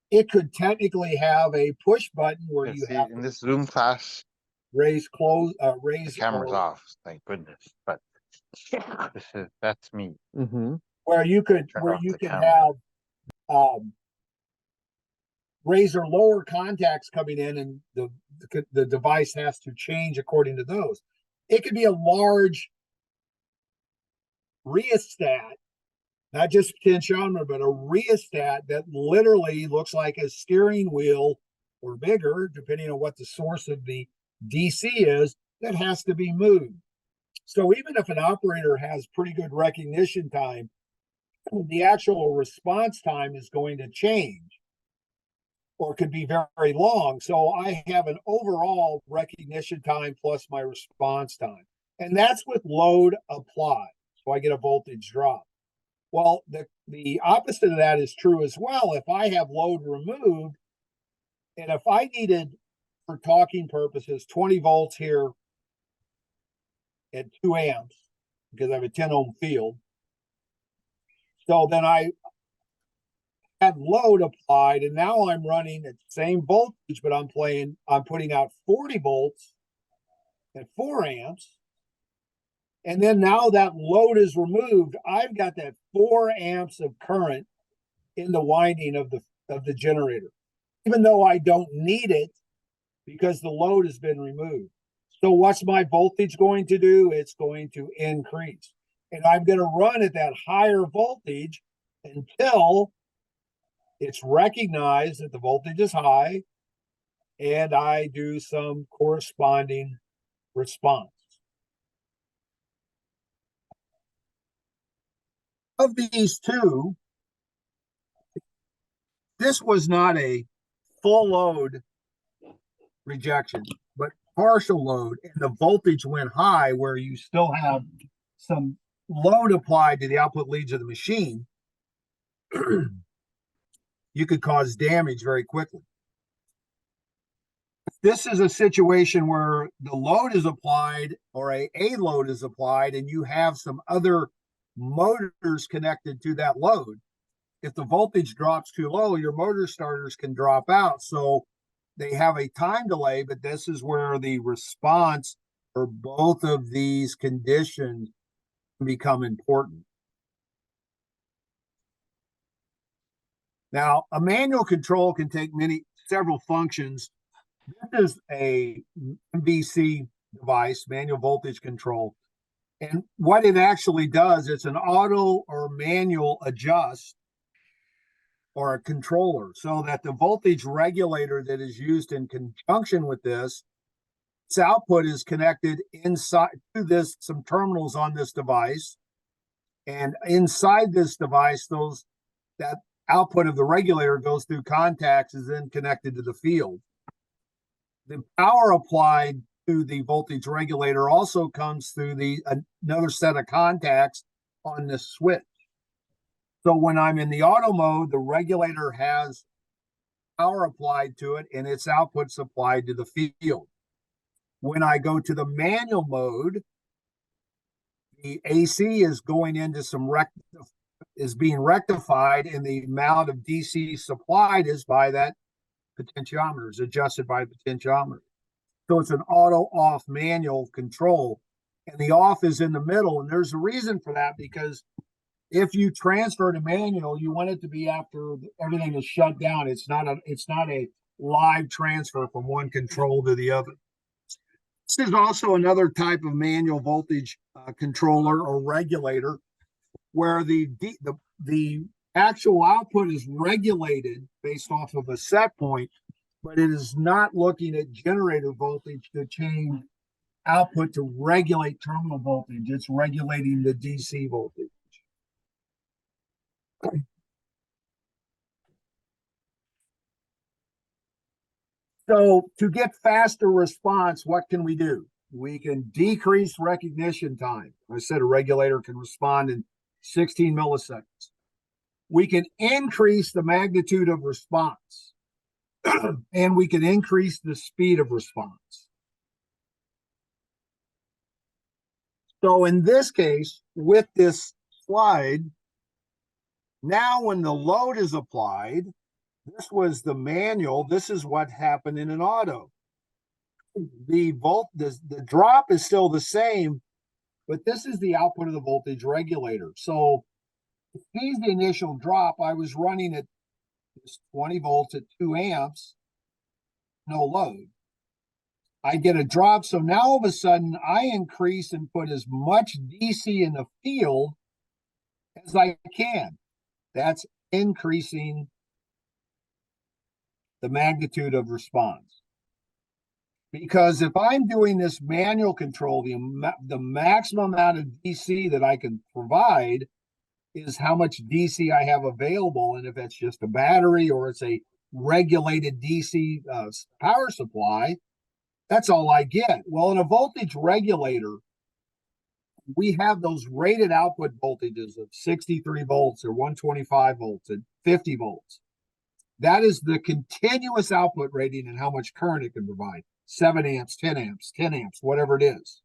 It could technically have a push button where Yeah, you see, have in to this Zoom class, raise the camera's or off, thank goodness. But that's me. where you could Turn where off you the can camera. have raise or lower contacts coming in, and the device has to change according to those. It could be a large rheostat, not just potentiometer, but a rheostat that literally looks like a steering wheel or bigger, depending on what the source of the DC is, that has to be moved. So even if an operator has pretty good recognition time, the actual response time is going to change or could be very, very long. So I have an overall recognition time plus my response time. And that's with load applied. So I get a voltage drop. Well, the opposite of that is true as well. If I have load removed, and if I needed, for talking purposes, 20 volts here at 2 amps, because I have a 10 ohm field. So then I had load applied, and now I'm running at the same voltage, but I'm putting out 40 volts at 4 amps. And then now that load is removed, I've got that 4 amps of current in the winding of the generator, even though I don't need it because the load has been removed. So what's my voltage going to do? It's going to increase. And I'm going to run at that higher voltage until it's recognized that the voltage is high, and I do some corresponding response. Of these two, this was not a full load rejection, but partial load, and the voltage went high where you still have some load applied to the output leads of the machine. You could cause damage very quickly. This is a situation where the load is applied, or a load is applied, and you have some other motors connected to that load. If the voltage drops too low, your motor starters can drop out. So they have a time delay, but this is where the response for both of these conditions become important. Now, a manual control can take several functions. This is a MVC device, manual voltage control. And what it actually does, it's an auto or manual adjust or a controller, so that the voltage regulator that is used in conjunction with this, its output is connected inside to this, some terminals on this device. And inside this device, that output of the regulator goes through contacts, is then connected to the field. The power applied to the voltage regulator also comes through another set of contacts on this switch. So when I'm in the auto mode, the regulator has power applied to it and its output supplied to the field. When I go to the manual mode, the AC is going into is being rectified, and the amount of DC supplied is by that potentiometer, is adjusted by the potentiometer. So it's an auto off manual control, and the off is in the middle. And there's a reason for that, because if you transfer to manual, you want it to be after everything is shut down. It's not a live transfer from one control to the other. This is also another type of manual voltage controller or regulator, where the actual output is regulated based off of a set point, but it is not looking at generator voltage to change output to regulate terminal voltage. It's regulating the DC voltage. So to get faster response, what can we do? We can decrease recognition time. I said a regulator can respond in 16 milliseconds. We can increase the magnitude of response, and we can increase the speed of response. So in this case, with this slide, now when the load is applied, this was the manual. This is what happened in an auto. The drop is still the same, but this is the output of the voltage regulator. So to ease the initial drop, I was running at 20 volts at 2 amps, no load. I get a drop. So now all of a sudden I increase and put as much DC in the field as I can. That's increasing the magnitude of response. Because if I'm doing this manual control, the maximum amount of DC that I can provide is how much DC I have available. And if it's just a battery or it's a regulated DC power supply, that's all I get. Well, in a voltage regulator, we have those rated output voltages of 63 volts or 125 volts and 50 volts. That is the continuous output rating and how much current it can provide. 7 amps, 10 amps, 10 amps, whatever it is.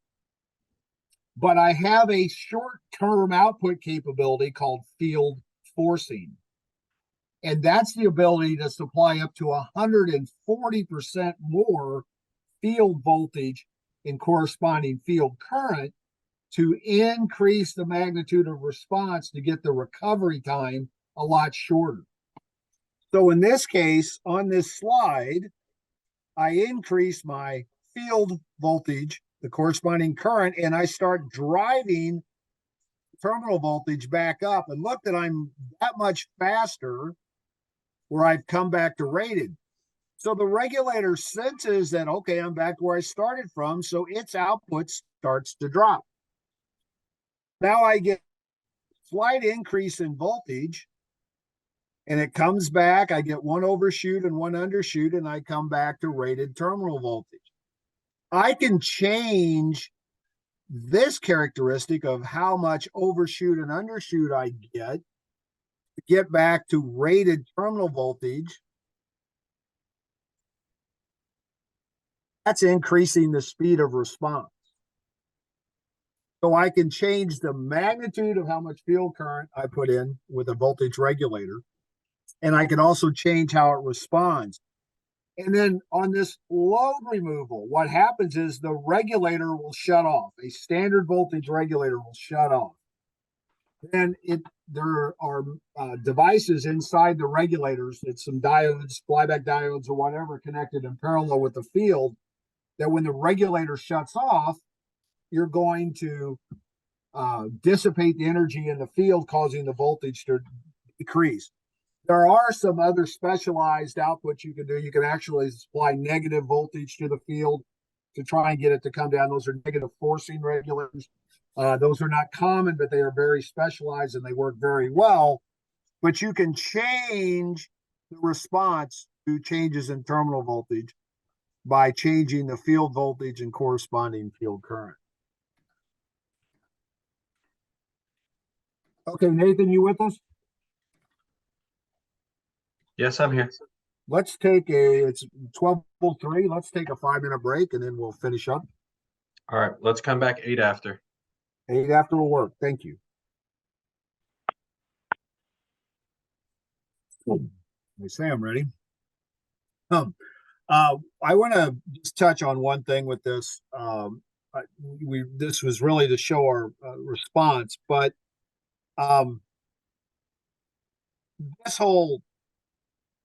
But I have a short-term output capability called field forcing. And that's the ability to supply up to 140% more field voltage in corresponding field current to increase the magnitude of response to get the recovery time a lot shorter. So in this case, on this slide, I increase my field voltage, the corresponding current, and I start driving terminal voltage back up, and look that I'm that much faster where I've come back to rated. So the regulator senses that, okay, I'm back where I started from, so its output starts to drop. Now I get slight increase in voltage, and it comes back. I get one overshoot and one undershoot, and I come back to rated terminal voltage. I can change this characteristic of how much overshoot and undershoot I get back to rated terminal voltage. That's increasing the speed of response. So I can change the magnitude of how much field current I put in with a voltage regulator, and I can also change how it responds. And then on this load removal, what happens is the regulator will shut off. A standard voltage regulator will shut off. Then there are devices inside the regulators. It's some diodes, flyback diodes or whatever, connected in parallel with the field, that when the regulator shuts off, you're going to dissipate the energy in the field, causing the voltage to decrease. There are some other specialized outputs you can do. You can actually supply negative voltage to the field to try and get it to come down. Those are negative forcing regulators. Those are not common, but they are very specialized and they work very well. But you can change the response to changes in terminal voltage by changing the field voltage and corresponding field current. Okay, Nathan, you with us? Yes, I'm here. Let's take it's 12:03. Let's take a 5-minute break and then we'll finish up. All right, let's come back 8 after. 8 after will work. Thank you. They say I'm ready. I want to just touch on one thing with this. This was really to show our response, but this whole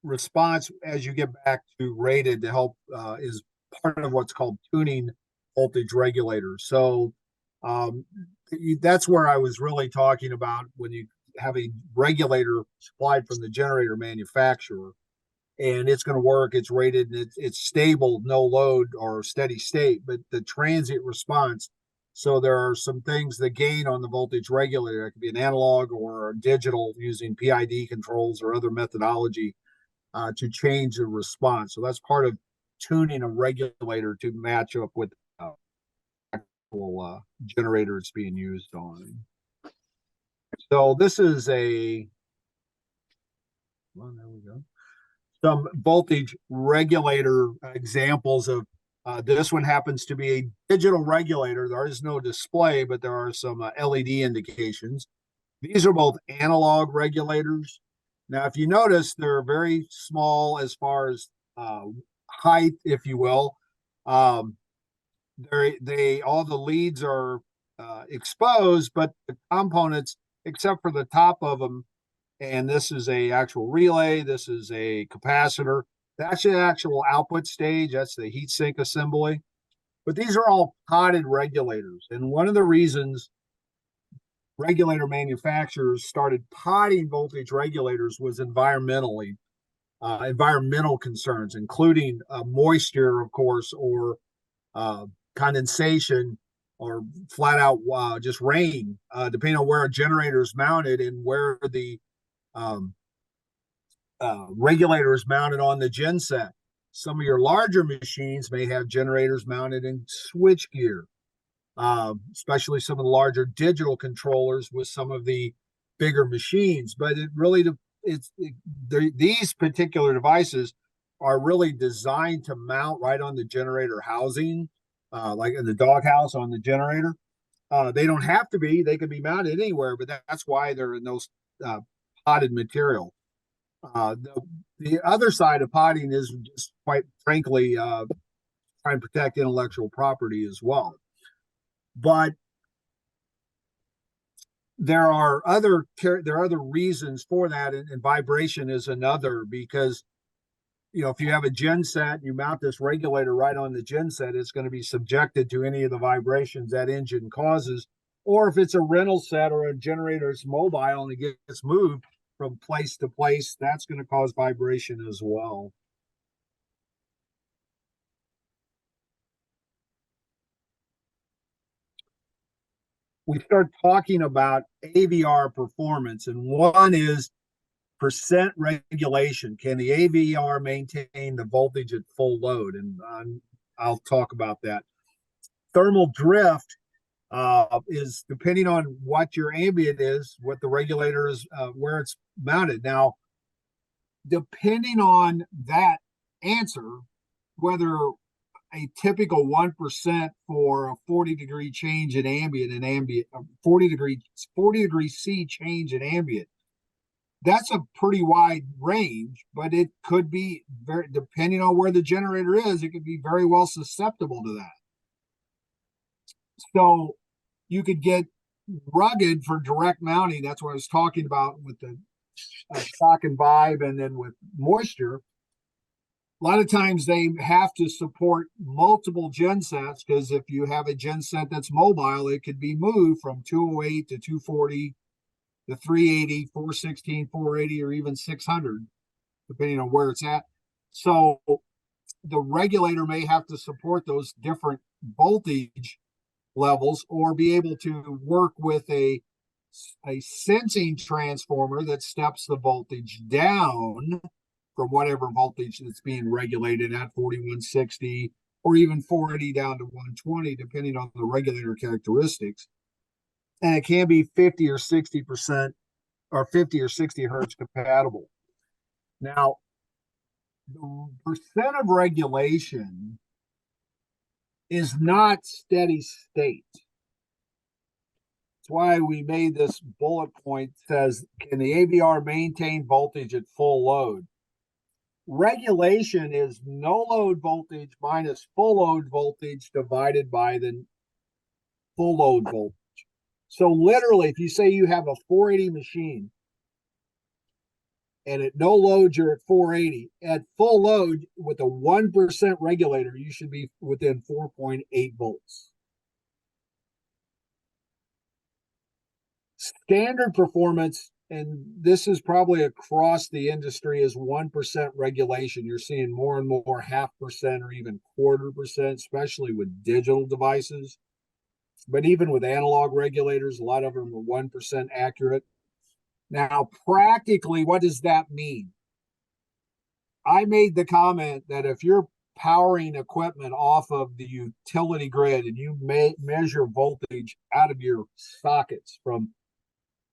response as you get back to rated to help is part of what's called tuning voltage regulators. So that's where I was really talking about when you have a regulator supplied from the generator manufacturer, and it's going to work, it's rated, and it's stable, no load or steady state, but the transient response. So there are some things that gain on the voltage regulator. It could be an analog or digital using PID controls or other methodology to change the response. So that's part of tuning a regulator to match up with the actual generator it's being used on. So this is there we go. Some voltage regulator examples of this one happens to be a digital regulator. There is no display, but there are some LED indications. These are both analog regulators. Now, if you notice, they're very small as far as height, if you will. All the leads are exposed, but the components, except for the top of them, and this is a actual relay, this is a capacitor, that's the actual output stage, that's the heat sink assembly. But these are all potted regulators, and one of the reasons regulator manufacturers started potting voltage regulators was environmental concerns, including moisture, of course, or condensation, or flat out just rain, depending on where a generator is mounted and where the regulator is mounted on the genset. Some of your larger machines may have generators mounted in switch gear, especially some of the larger digital controllers with some of the bigger machines. But these particular devices are really designed to mount right on the generator housing, like in the doghouse on the generator. They don't have to be; they can be mounted anywhere, but that's why they're in those potted material. The other side of potting is just, quite frankly, trying to protect intellectual property as well. But there are other reasons for that, and vibration is another, because if you have a genset, you mount this regulator right on the genset, it's going to be subjected to any of the vibrations that engine causes, Or if it's a rental set or a generator is mobile and it gets moved from place to place, that's going to cause vibration as well. We start talking about AVR performance, and one is percent regulation. Can the AVR maintain the voltage at full load? And I'll talk about that. Thermal drift is depending on what your ambient is, what the regulator is, where it's mounted. Now, depending on that answer, whether a typical 1% for a 40-degree change in ambient and ambient 40 degree C change in ambient, that's a pretty wide range, but it could be very, depending on where the generator is, it could be very well susceptible to that. So you could get rugged for direct mounting. That's what I was talking about with the shock and vibe, and then with moisture. A lot of times they have to support multiple gen sets, because if you have a gen set that's mobile, it could be moved from 208 to 240 to 380, 416, 480, or even 600, depending on where it's at. So the regulator may have to support those different voltage levels, or be able to work with a sensing transformer that steps the voltage down from whatever voltage that's being regulated at, 4160 or even 480 down to 120, depending on the regulator characteristics. And it can be 50 or 60% or 50 or 60 hertz compatible. Now, the percent of regulation is not steady state. That's why we made this bullet point, says, can the AVR maintain voltage at full load? Regulation is no load voltage minus full load voltage divided by the full load voltage. So literally, if you say you have a 480 machine and at no load you're at 480, at full load with a 1% regulator, you should be within 4.8 volts. Standard performance, and this is probably across the industry, is 1% regulation. You're seeing more and more 0.5% or even 0.25%, especially with digital devices. But even with analog regulators, a lot of them are 1% accurate. Now, practically, what does that mean? I made the comment that if you're powering equipment off of the utility grid and you measure voltage out of your sockets from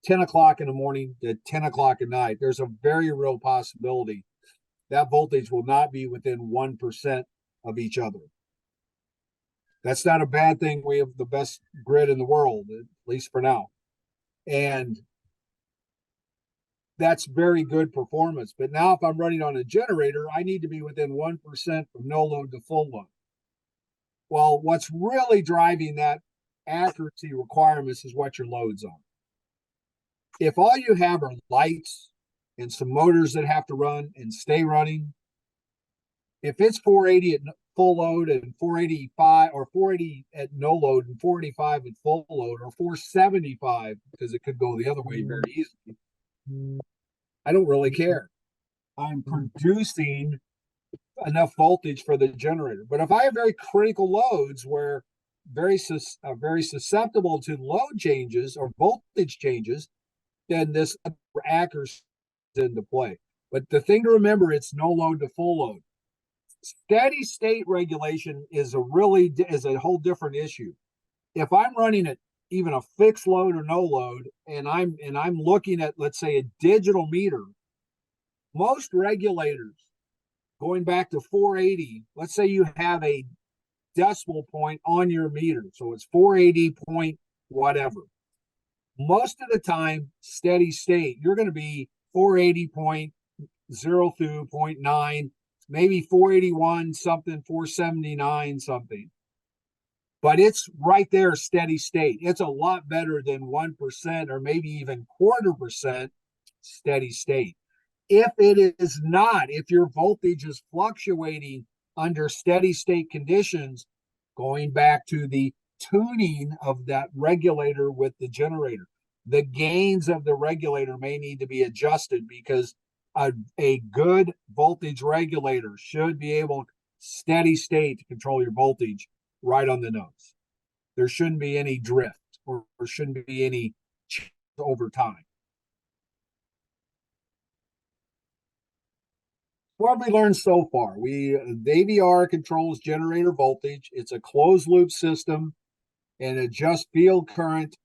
10 o'clock in the morning to 10 o'clock at night, there's a very real possibility that voltage will not be within 1% of each other. That's not a bad thing. We have the best grid in the world, at least for now. And that's very good performance. But now if I'm running on a generator, I need to be within 1% from no load to full load. Well, what's really driving that accuracy requirements is what your loads are. If all you have are lights and some motors that have to run and stay running, if it's 480 at full load and 485 or 480 at no load and 485 at full load, or 475, because it could go the other way very easily, I don't really care. I'm producing enough voltage for the generator. But if I have very critical loads where very susceptible to load changes or voltage changes, then this accuracy is into play. But the thing to remember, it's no load to full load. Steady state regulation is a whole different issue. If I'm running at even a fixed load or no load, and I'm looking at, let's say, a digital meter, most regulators, going back to 480, let's say you have a decimal point on your meter, so it's 480 point whatever. Most of the time, steady state, you're going to be 480.02, 0.9, maybe 481 something, 479 something. But it's right there, steady state. It's a lot better than 1% or maybe even 0.25% steady state. If it is not, if your voltage is fluctuating under steady state conditions, going back to the tuning of that regulator with the generator. The gains of the regulator may need to be adjusted because a good voltage regulator should be able steady state to control your voltage right on the nose. There shouldn't be any drift or shouldn't be any change over time. What have we learned so far? The AVR controls generator voltage. It's a closed loop system and adjusts field current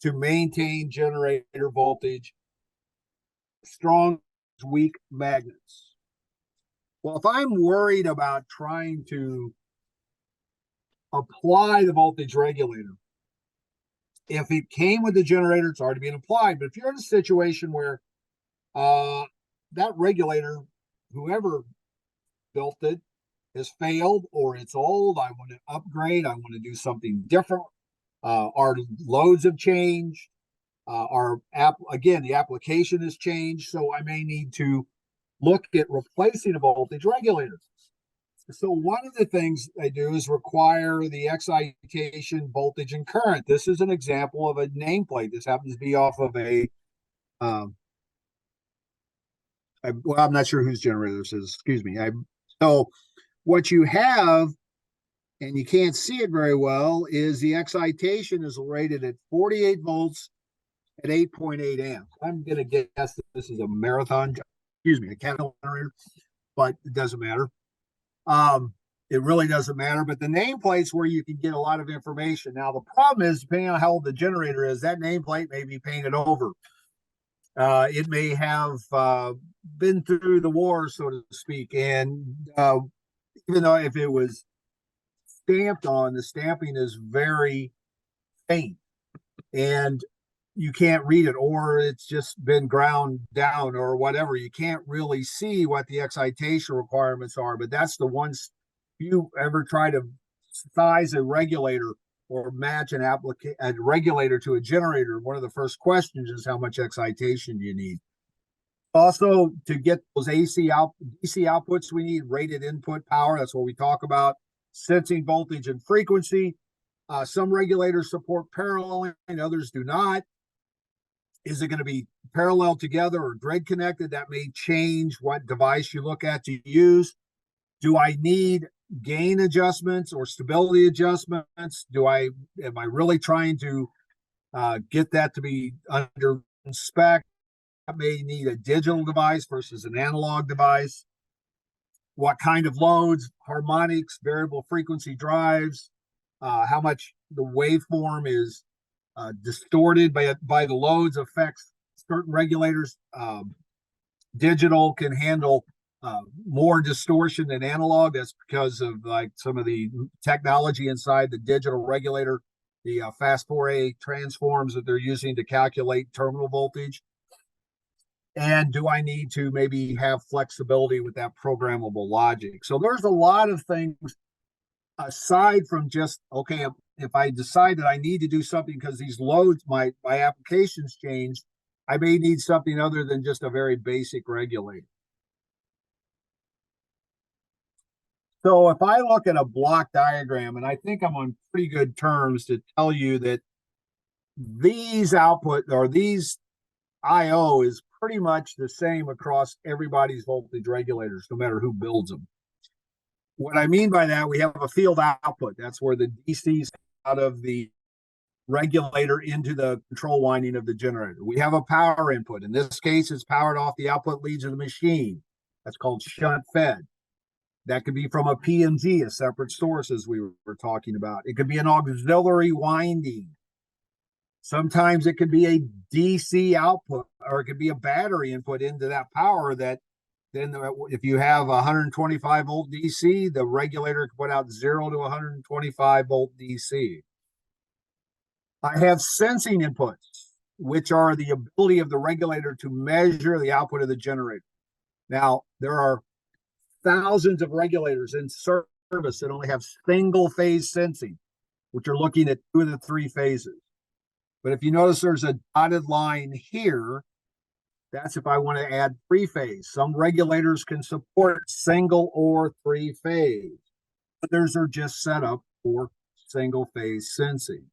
to maintain generator voltage. Strong, weak magnets. Well, if I'm worried about trying to apply the voltage regulator, if it came with the generator, it's already being applied. But if you're in a situation where that regulator, whoever built it, has failed or it's old, I want to upgrade, I want to do something different. Our loads have changed. The application has changed, so I may need to look at replacing a voltage regulator. So one of the things I do is require the excitation, voltage, and current. This is an example of a nameplate. This happens to be off of a I'm not sure whose generator this is. Excuse me. So what you have, and you can't see it very well, is the excitation is rated at 48 volts at 8.8 amps. I'm going to guess that this is a marathon, a Caterpillar generator, but it doesn't matter. It really doesn't matter, but the nameplate's where you can get a lot of information. Now, the problem is, depending on how old the generator is, that nameplate may be painted over. It may have been through the war, so to speak, and even though if it was stamped on, the stamping is very faint, and you can't read it, or it's just been ground down or whatever. You can't really see what the excitation requirements are, but that's the ones you ever try to size a regulator or match a regulator to a generator. One of the first questions is how much excitation do you need? Also, to get those DC outputs, we need rated input power. That's what we talk about. Sensing voltage and frequency. Some regulators support paralleling, others do not. Is it going to be parallel together or grid connected? That may change what device you look at to use. Do I need gain adjustments or stability adjustments? Am I really trying to get that to be under spec? I may need a digital device versus an analog device. What kind of loads, harmonics, variable frequency drives, how much the waveform is distorted by the loads affects certain regulators. Digital can handle more distortion than analog. That's because of like some of the technology inside the digital regulator, the fast Fourier transforms that they're using to calculate terminal voltage. And do I need to maybe have flexibility with that programmable logic? So there's a lot of things aside from just, okay, if I decide that I need to do something because these loads, my applications change, I may need something other than just a very basic regulator. So if I look at a block diagram, and I think I'm on pretty good terms to tell you that these output or these IO is pretty much the same across everybody's voltage regulators, no matter who builds them. What I mean by that, we have a field output. That's where the DC's out of the regulator into the control winding of the generator. We have a power input. In this case, it's powered off the output leads of the machine. That's called shunt fed. That could be from a PMG, a separate source, as we were talking about. It could be an auxiliary winding. Sometimes it could be a DC output, or it could be a battery input into that power that then if you have 125 volt DC, the regulator can put out 0 to 125 volt DC. I have sensing inputs, which are the ability of the regulator to measure the output of the generator. Now, there are thousands of regulators in service that only have single phase sensing, which are looking at 2 of the 3 phases. But if you notice there's a dotted line here, that's if I want to add 3-phase. Some regulators can support single or 3-phase. Others are just set up for single phase sensing.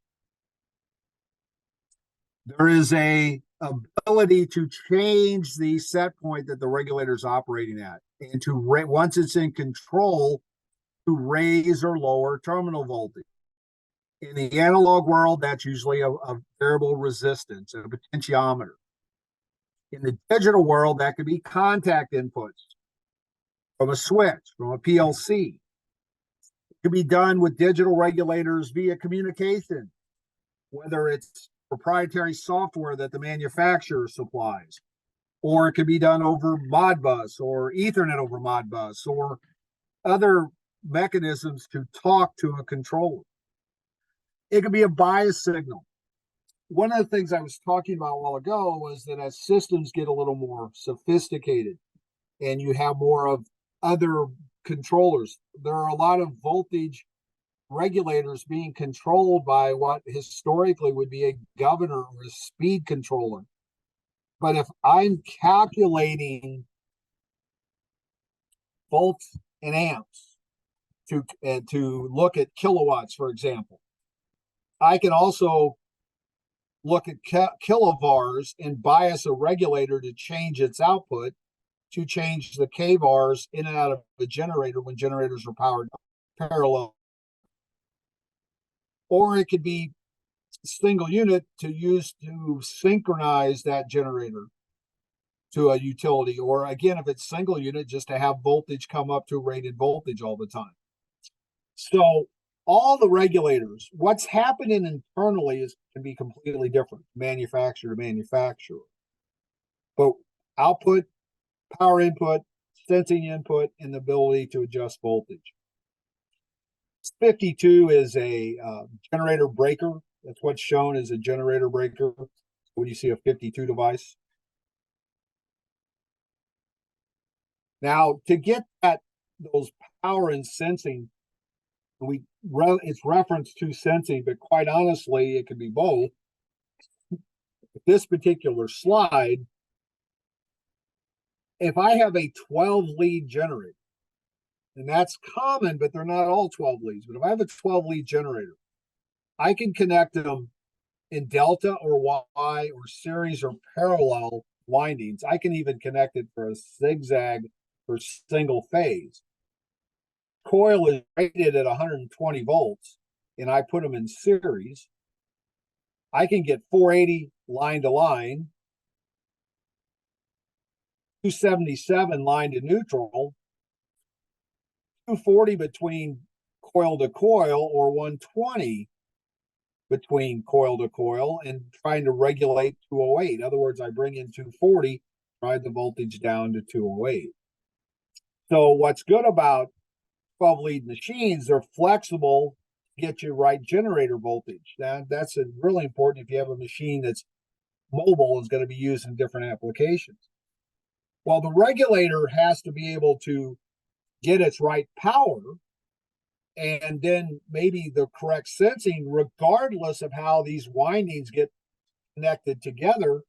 There is a ability to change the set point that the regulator is operating at, and to once it's in control, to raise or lower terminal voltage. In the analog world, that's usually a variable resistance, a potentiometer. In the digital world, that could be contact inputs from a switch, from a PLC. It could be done with digital regulators via communication, whether it's proprietary software that the manufacturer supplies, or it could be done over Modbus or Ethernet over Modbus or other mechanisms to talk to a controller. It could be a bias signal. One of the things I was talking about a while ago was that as systems get a little more sophisticated and you have more of other controllers, there are a lot of voltage regulators being controlled by what historically would be a governor or a speed controller. But if I'm calculating volts and amps to look at kilowatts, for example, I can also look at kilovars and bias a regulator to change its output, to change the kVars in and out of the generator when generators are powered parallel. Or it could be single unit to use to synchronize that generator to a utility. Or again, if it's single unit, just to have voltage come up to rated voltage all the time. So all the regulators, what's happening internally can be completely different, manufacturer to manufacturer. But output, power input, sensing input, and the ability to adjust voltage. 52 is a generator breaker. That's what's shown as a generator breaker when you see a 52 device. Now, to get those power and sensing, it's referenced to sensing, but quite honestly, it could be both. This particular slide, if I have a 12 lead generator, and that's common, but they're not all 12 leads. But if I have a 12 lead generator, I can connect them in delta or Y or series or parallel windings. I can even connect it for a zigzag or single phase. Coil is rated at 120 volts, and I put them in series. I can get 480 line to line, 277 line to neutral, 240 between coil to coil, or 120 between coil to coil, and trying to regulate 208. In other words, I bring in 240, drive the voltage down to 208. So what's good about 12 lead machines, they're flexible to get you right generator voltage. That's really important if you have a machine that's mobile, is going to be used in different applications. Well, the regulator has to be able to get its right power and then maybe the correct sensing, regardless of how these windings get connected together,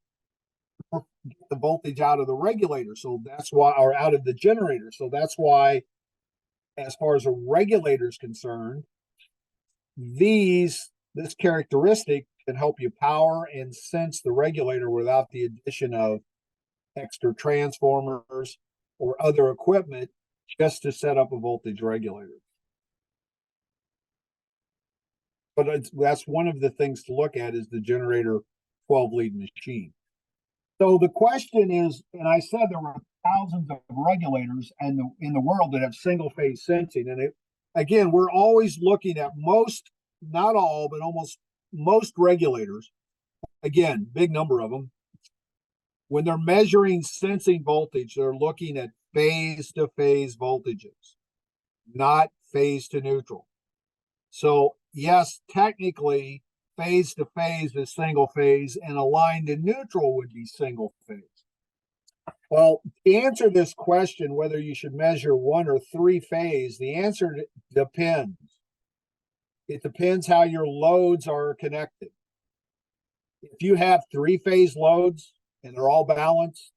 get the voltage out of the regulator. So that's why, or out of the generator. So that's why, as far as a regulator is concerned, this characteristic can help you power and sense the regulator without the addition of extra transformers or other equipment just to set up a voltage regulator. But that's one of the things to look at, is the generator 12 lead machine. So the question is, and I said there were thousands of regulators in the world that have single phase sensing. And again, we're always looking at most, not all, but almost most regulators. Again, big number of them. When they're measuring sensing voltage, they're looking at phase to phase voltages, not phase to neutral. So yes, technically phase to phase is single phase, and a line to neutral would be single phase. Well, to answer this question, whether you should measure 1 or 3 phase, the answer depends. It depends how your loads are connected. If you have 3 phase loads and they're all balanced,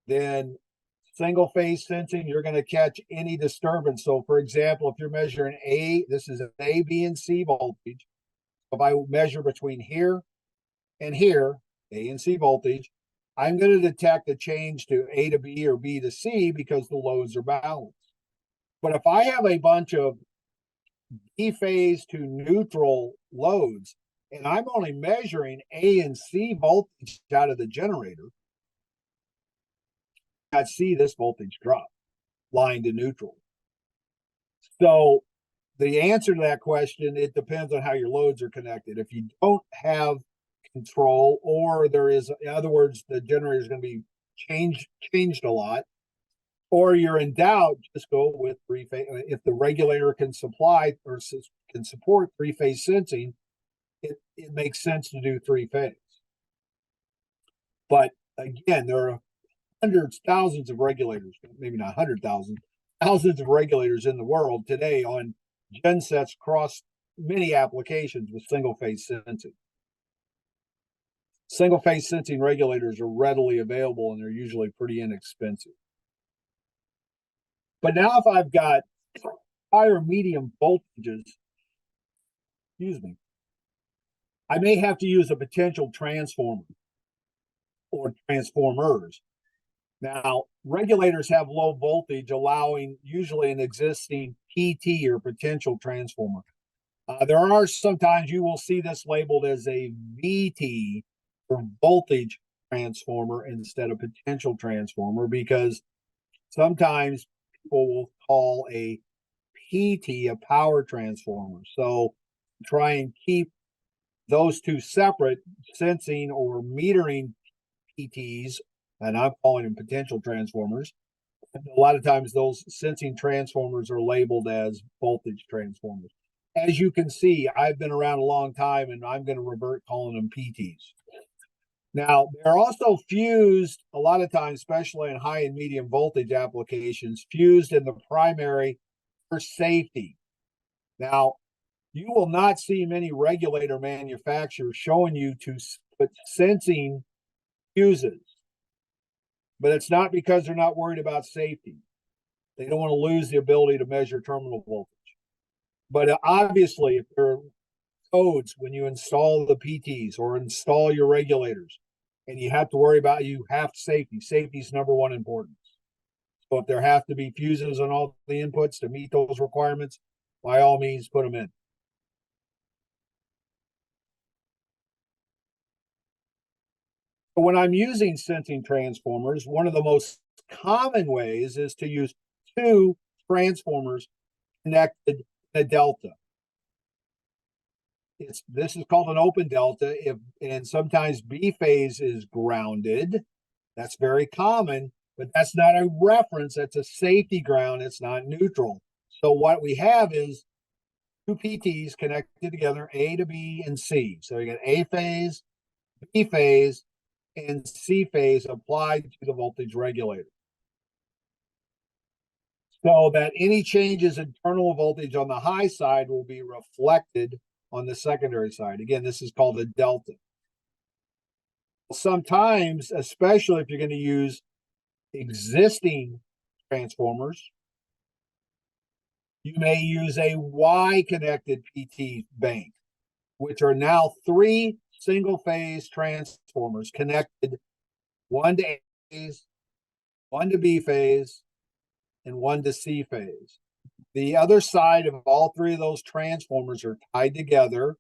then Single phase sensing, you're going to catch any disturbance. So for example, if you're measuring this is an A, B, and C voltage. If I measure between here and here, A and C voltage, I'm going to detect a change to A to B or B to C because the loads are balanced. But if I have a bunch of B phase to neutral loads, and I'm only measuring A and C voltage out of the generator, I see this voltage drop, line to neutral. So the answer to that question, it depends on how your loads are connected. If you don't have control, or there is, in other words, the generator is going to be changed a lot, or you're in doubt, just go with three phase. If the regulator can supply or can support three phase sensing, it makes sense to do three phase. But again, there are hundreds, thousands of regulators, maybe not 100,000, thousands of regulators in the world today on gen sets across many applications with single phase sensing. Single phase sensing regulators are readily available and they're usually pretty inexpensive. But now if I've got higher medium voltages, excuse me, I may have to use a potential transformer or transformers. Now, regulators have low voltage, allowing usually an existing PT or potential transformer. There are sometimes you will see this labeled as a VT or voltage transformer instead of potential transformer, because sometimes people will call a PT a power transformer. So try and keep those two separate, sensing or metering PTs, and I'm calling them potential transformers. A lot of times those sensing transformers are labeled as voltage transformers. As you can see, I've been around a long time and I'm going to revert calling them PTs. Now, they're also fused a lot of times, especially in high and medium voltage applications, fused in the primary for safety. Now, you will not see many regulator manufacturers showing you to put sensing fuses, but it's not because they're not worried about safety. They don't want to lose the ability to measure terminal voltage. But obviously, if there are codes when you install the PTs or install your regulators, and you have to worry about, safety. Safety is number one importance. So if there have to be fuses on all the inputs to meet those requirements, by all means, put them in. But when I'm using sensing transformers, one of the most common ways is to use two transformers connected in a delta. This is called an open delta, and sometimes B phase is grounded. That's very common, but that's not a reference. That's a safety ground. It's not neutral. So what we have is two PTs connected together, A to B and C. So you got A phase, B phase, and C phase applied to the voltage regulator. So that any changes in terminal voltage on the high side will be reflected on the secondary side. Again, this is called a delta. Sometimes, especially if you're going to use existing transformers, you may use a Y-connected PT bank, which are now three single-phase transformers connected, one to A phase, one to B phase, and one to C phase. The other side of all three of those transformers are tied together.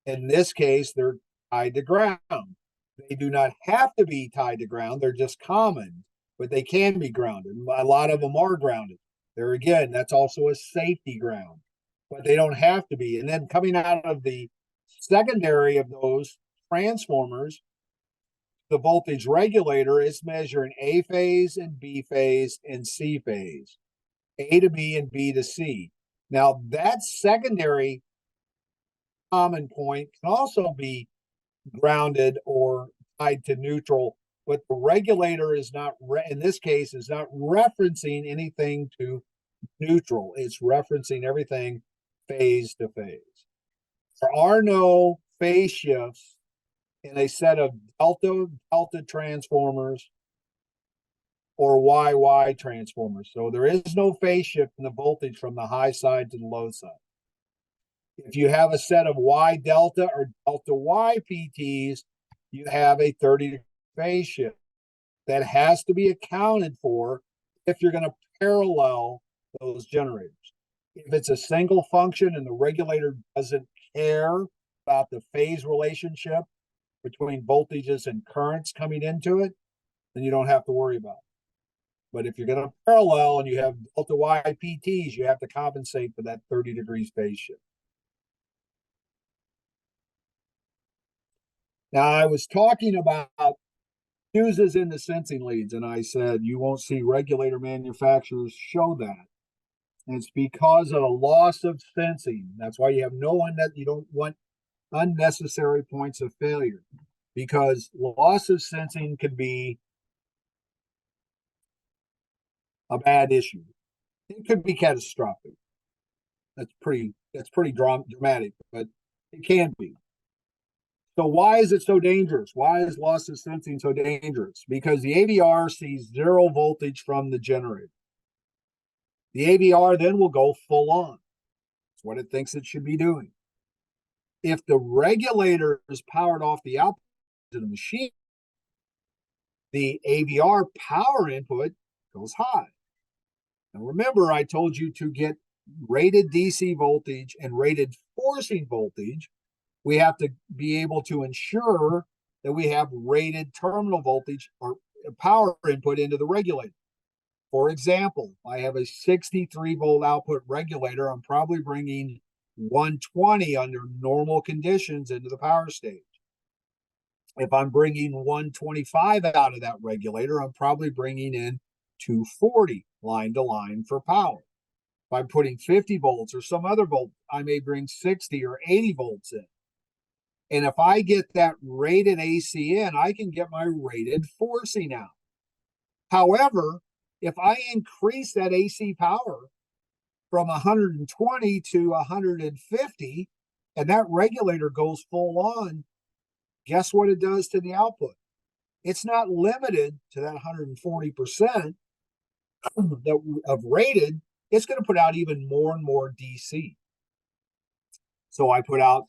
In this case, they're tied to ground. They do not have to be tied to ground. They're just common, but they can be grounded. A lot of them are grounded. There again, that's also a safety ground, but they don't have to be. And then coming out of the secondary of those transformers, the voltage regulator is measuring A phase and B phase and C phase, A to B and B to C. Now that secondary common point can also be grounded or tied to neutral, but the regulator is not, in this case, is not referencing anything to neutral. It's referencing everything phase to phase. There are no phase shifts in a set of delta transformers or YY transformers. So there is no phase shift in the voltage from the high side to the low side. If you have a set of Y delta or delta Y PTs, you have a 30 phase shift that has to be accounted for if you're going to parallel those generators. If it's a single function and the regulator doesn't care about the phase relationship between voltages and currents coming into it, then you don't have to worry about it. But if you're going to parallel and you have delta Y PTs, you have to compensate for that 30 degrees phase shift. Now, I was talking about fuses in the sensing leads, and I said you won't see regulator manufacturers show that. And it's because of a loss of sensing. That's why you have you don't want unnecessary points of failure, because loss of sensing can be a bad issue. It could be catastrophic. That's pretty dramatic, but it can be. So why is it so dangerous? Why is loss of sensing so dangerous? Because the AVR sees zero voltage from the generator. The AVR then will go full on. That's what it thinks it should be doing. If the regulator is powered off the output of the machine, the AVR power input goes high. Now remember, I told you to get rated DC voltage and rated forcing voltage. We have to be able to ensure that we have rated terminal voltage or power input into the regulator. For example, I have a 63 volt output regulator. I'm probably bringing 120 under normal conditions into the power stage. If I'm bringing 125 out of that regulator, I'm probably bringing in 240 line to line for power. If I'm putting 50 volts or some other volt, I may bring 60 or 80 volts in. And if I get that rated AC in, I can get my rated forcing out. However, if I increase that AC power from 120 to 150, and that regulator goes full on, guess what it does to the output? It's not limited to that 140% of rated. It's going to put out even more and more DC. So I put out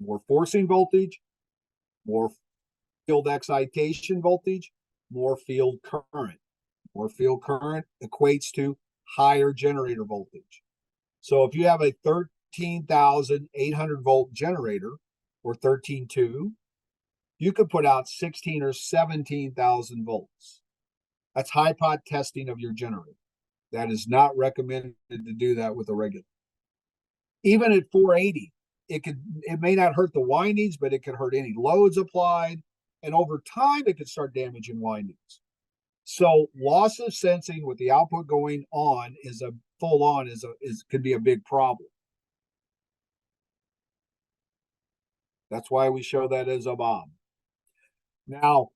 more forcing voltage, more field excitation voltage, more field current. More field current equates to higher generator voltage. So if you have a 13,800 volt generator or 13.2, you could put out 16 or 17,000 volts. That's high pot testing of your generator. That is not recommended to do that with a regulator. Even at 480, it may not hurt the windings, but it could hurt any loads applied, and over time it could start damaging windings. So loss of sensing with the output going on could be a big problem. That's why we show that as a bomb. Now,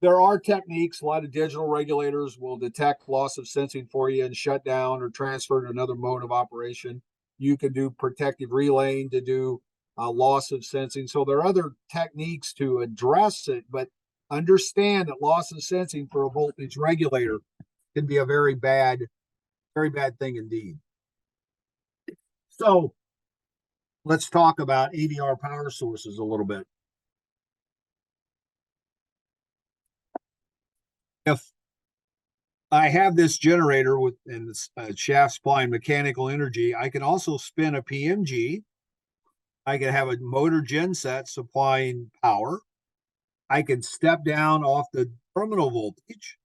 there are techniques. A lot of digital regulators will detect loss of sensing for you and shut down or transfer to another mode of operation. You can do protective relaying to do loss of sensing. So there are other techniques to address it, but understand that loss of sensing for a voltage regulator can be a very bad thing indeed. So let's talk about AVR power sources a little bit. If I have this generator with this shaft supplying mechanical energy, I can also spin a PMG. I can have a motor genset supplying power. I can step down off the terminal voltage.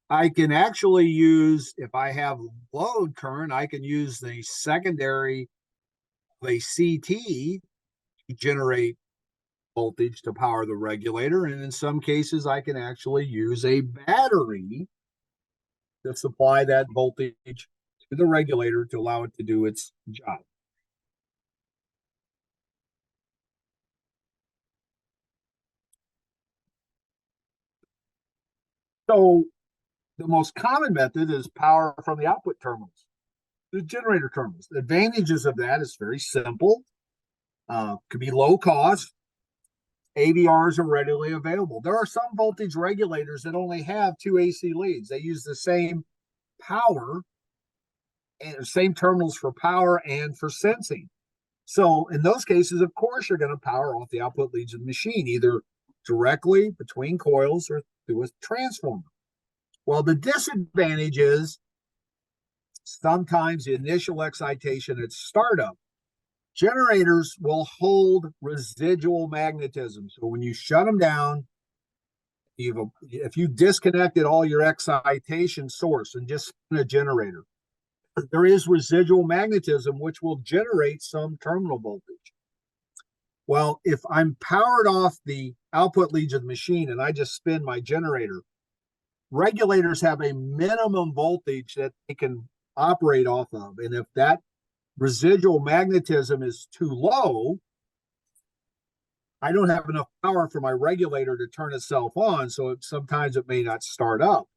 I can actually use, if I have load current, I can use the secondary of a CT to generate voltage to power the regulator. And in some cases, I can actually use a battery to supply that voltage to the regulator to allow it to do its job. So the most common method is power from the output terminals, the generator terminals. The advantages of that is very simple. Could be low cost. AVRs are readily available. There are some voltage regulators that only have two AC leads. They use the same power and same terminals for power and for sensing. So in those cases, of course, you're going to power off the output leads of the machine, either directly between coils or through a transformer. Well, the disadvantage is sometimes the initial excitation at startup, generators will hold residual magnetism. So when you shut them down, if you disconnected all your excitation source and just spin a generator, there is residual magnetism which will generate some terminal voltage. Well, if I'm powered off the output leads of the machine and I just spin my generator, regulators have a minimum voltage that they can operate off of. And if that residual magnetism is too low, I don't have enough power for my regulator to turn itself on. So sometimes it may not start up.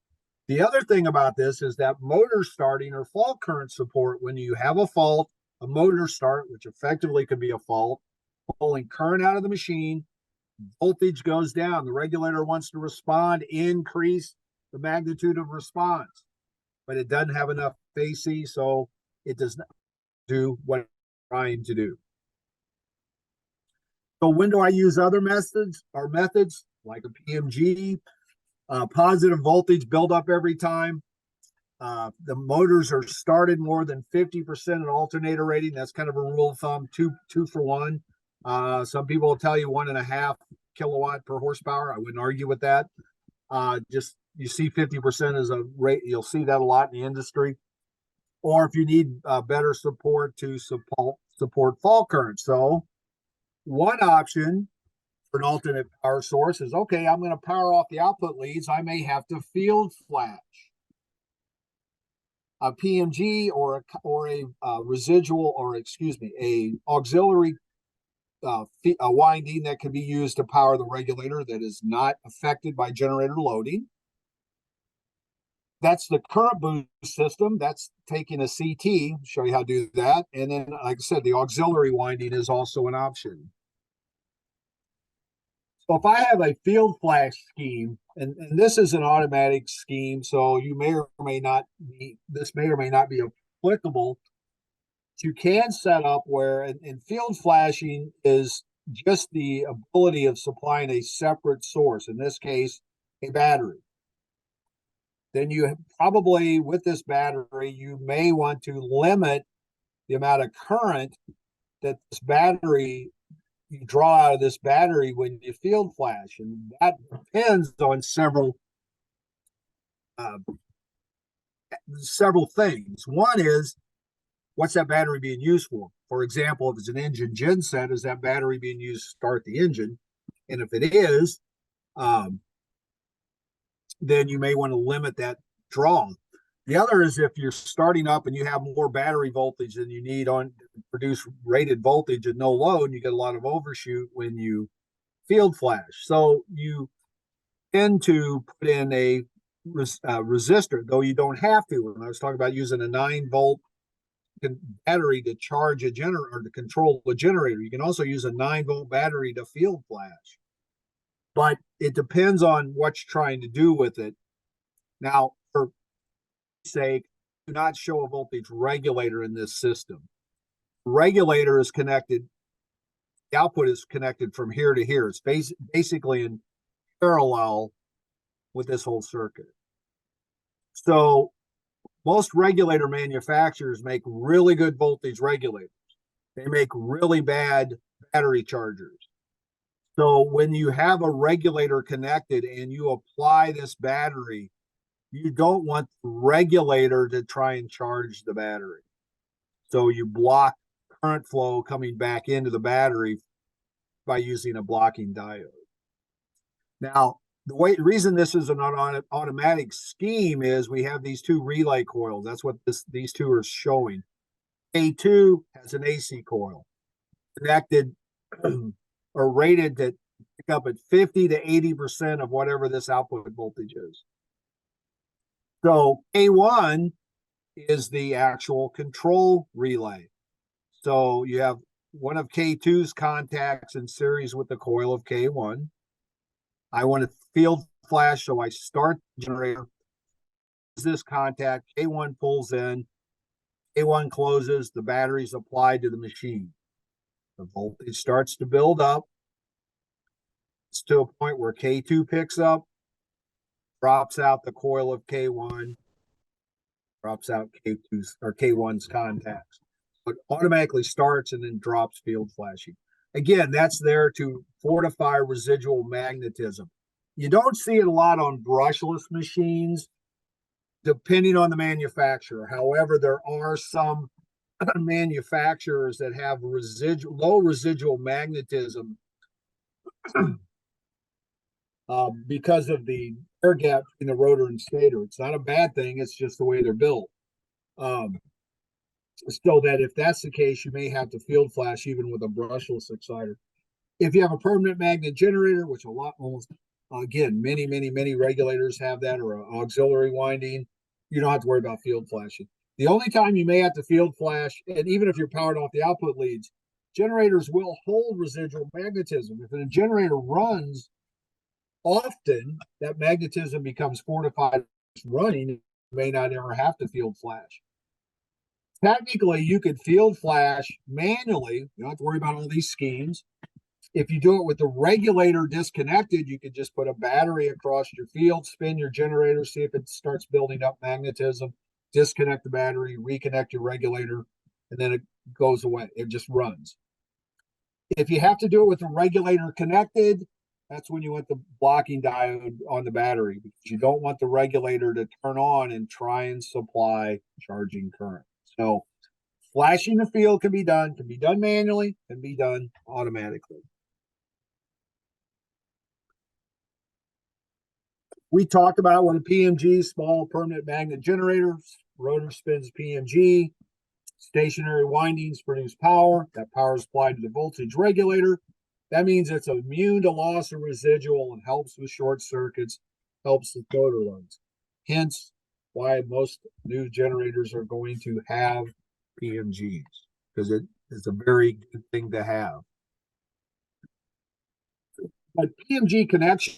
The other thing about this is that motor starting or fault current support, when you have a fault, a motor start, which effectively could be a fault, pulling current out of the machine, voltage goes down. The regulator wants to respond, increase the magnitude of response, but it doesn't have enough AC, so it does not do what it's trying to do. So when do I use other methods like a PMG? Positive voltage build up every time. The motors are started more than 50% in alternator rating. That's kind of a rule of thumb, two for one. Some people will tell you 1.5 kilowatt per horsepower. I wouldn't argue with that. Just you see 50% as a rate. You'll see that a lot in the industry. Or if you need better support to support fault current. So one option for an alternate power source is, okay, I'm going to power off the output leads. I may have to field flash a PMG or a residual, or excuse me, a auxiliary a winding that can be used to power the regulator that is not affected by generator loading. That's the current boost system. That's taking a CT, show you how to do that. And then, like I said, the auxiliary winding is also an option. So if I have a field flash scheme, and this is an automatic scheme, so you may or may not be, this may or may not be applicable. You can set up where, and field flashing is just the ability of supplying a separate source, in this case, a battery. Then you probably, with this battery, you may want to limit the amount of current that this battery, you draw out of this battery when you field flash. And that depends on several things. One is, what's that battery being used for? For example, if it's an engine gen set, is that battery being used to start the engine? And if it is, then you may want to limit that draw. The other is if you're starting up and you have more battery voltage than you need on produce rated voltage at no load, you get a lot of overshoot when you field flash. So you tend to put in a resistor, though you don't have to. When I was talking about using a 9-volt battery to charge a generator or to control the generator, you can also use a 9-volt battery to field flash. But it depends on what you're trying to do with it. Now, for sake, do not show a voltage regulator in this system. Regulator is connected, the output is connected from here to here. It's basically in parallel with this whole circuit. So most regulator manufacturers make really good voltage regulators. They make really bad battery chargers. So when you have a regulator connected and you apply this battery, you don't want the regulator to try and charge the battery. So you block current flow coming back into the battery by using a blocking diode. Now, the reason this is an automatic scheme is we have these two relay coils. That's what these two are showing. A2 has an AC coil connected or rated to pick up at 50 to 80% of whatever this output voltage is. So A1 is the actual control relay. So you have one of K2's contacts in series with the coil of K1. I want to field flash, so I start the generator. This contact, K1 pulls in, K1 closes, the battery's applied to the machine. The voltage starts to build up. It's to a point where K2 picks up, drops out the coil of K1, drops out K2's or K1's contacts. But automatically starts and then drops field flashing. Again, that's there to fortify residual magnetism. You don't see it a lot on brushless machines, depending on the manufacturer. However, there are some manufacturers that have low residual magnetism because of the air gap in the rotor and stator. It's not a bad thing. It's just the way they're built. So that if that's the case, you may have to field flash even with a brushless exciter. If you have a permanent magnet generator, which many regulators have that, or an auxiliary winding, you don't have to worry about field flashing. The only time you may have to field flash, and even if you're powered off the output leads, generators will hold residual magnetism. If a generator runs often, that magnetism becomes fortified. It's running, you may not ever have to field flash. Technically, you could field flash manually. You don't have to worry about all these schemes. If you do it with the regulator disconnected, you could just put a battery across your field, spin your generator, see if it starts building up magnetism, disconnect the battery, reconnect your regulator, and then it goes away. It just runs. If you have to do it with the regulator connected, that's when you want the blocking diode on the battery, because you don't want the regulator to turn on and try and supply charging current. So flashing the field can be done manually, can be done automatically. We talked about what a PMG, small permanent magnet generator, rotor spins PMG, stationary windings produce power. That power is applied to the voltage regulator. That means it's immune to loss of residual and helps with short circuits, helps with motor loads. Hence, why most new generators are going to have PMGs, because it is a very good thing to have. But PMG connection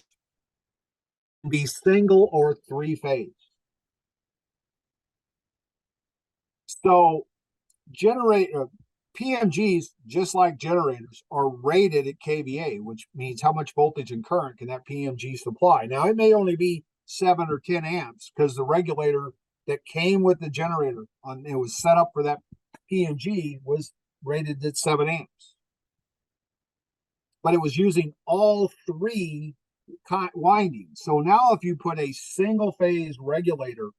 can be single or three-phase. So PMGs, just like generators, are rated at kVA, which means how much voltage and current can that PMG supply. Now, it may only be 7 or 10 amps because the regulator that came with the generator it was set up for that PMG was rated at 7 amps. But it was using all three windings. So now if you put a single phase regulator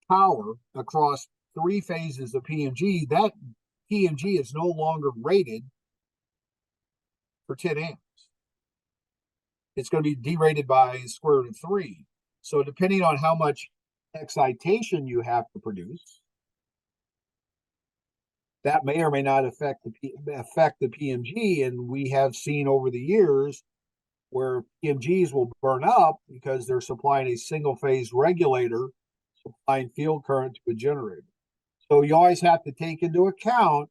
power across 3 phases of PMG, that PMG is no longer rated for 10 amps. It's going to be derated by square root of 3. So depending on how much excitation you have to produce, that may or may not affect the PMG. And we have seen over the years where PMGs will burn up because they're supplying a single phase regulator, supplying field current to a generator. So you always have to take into account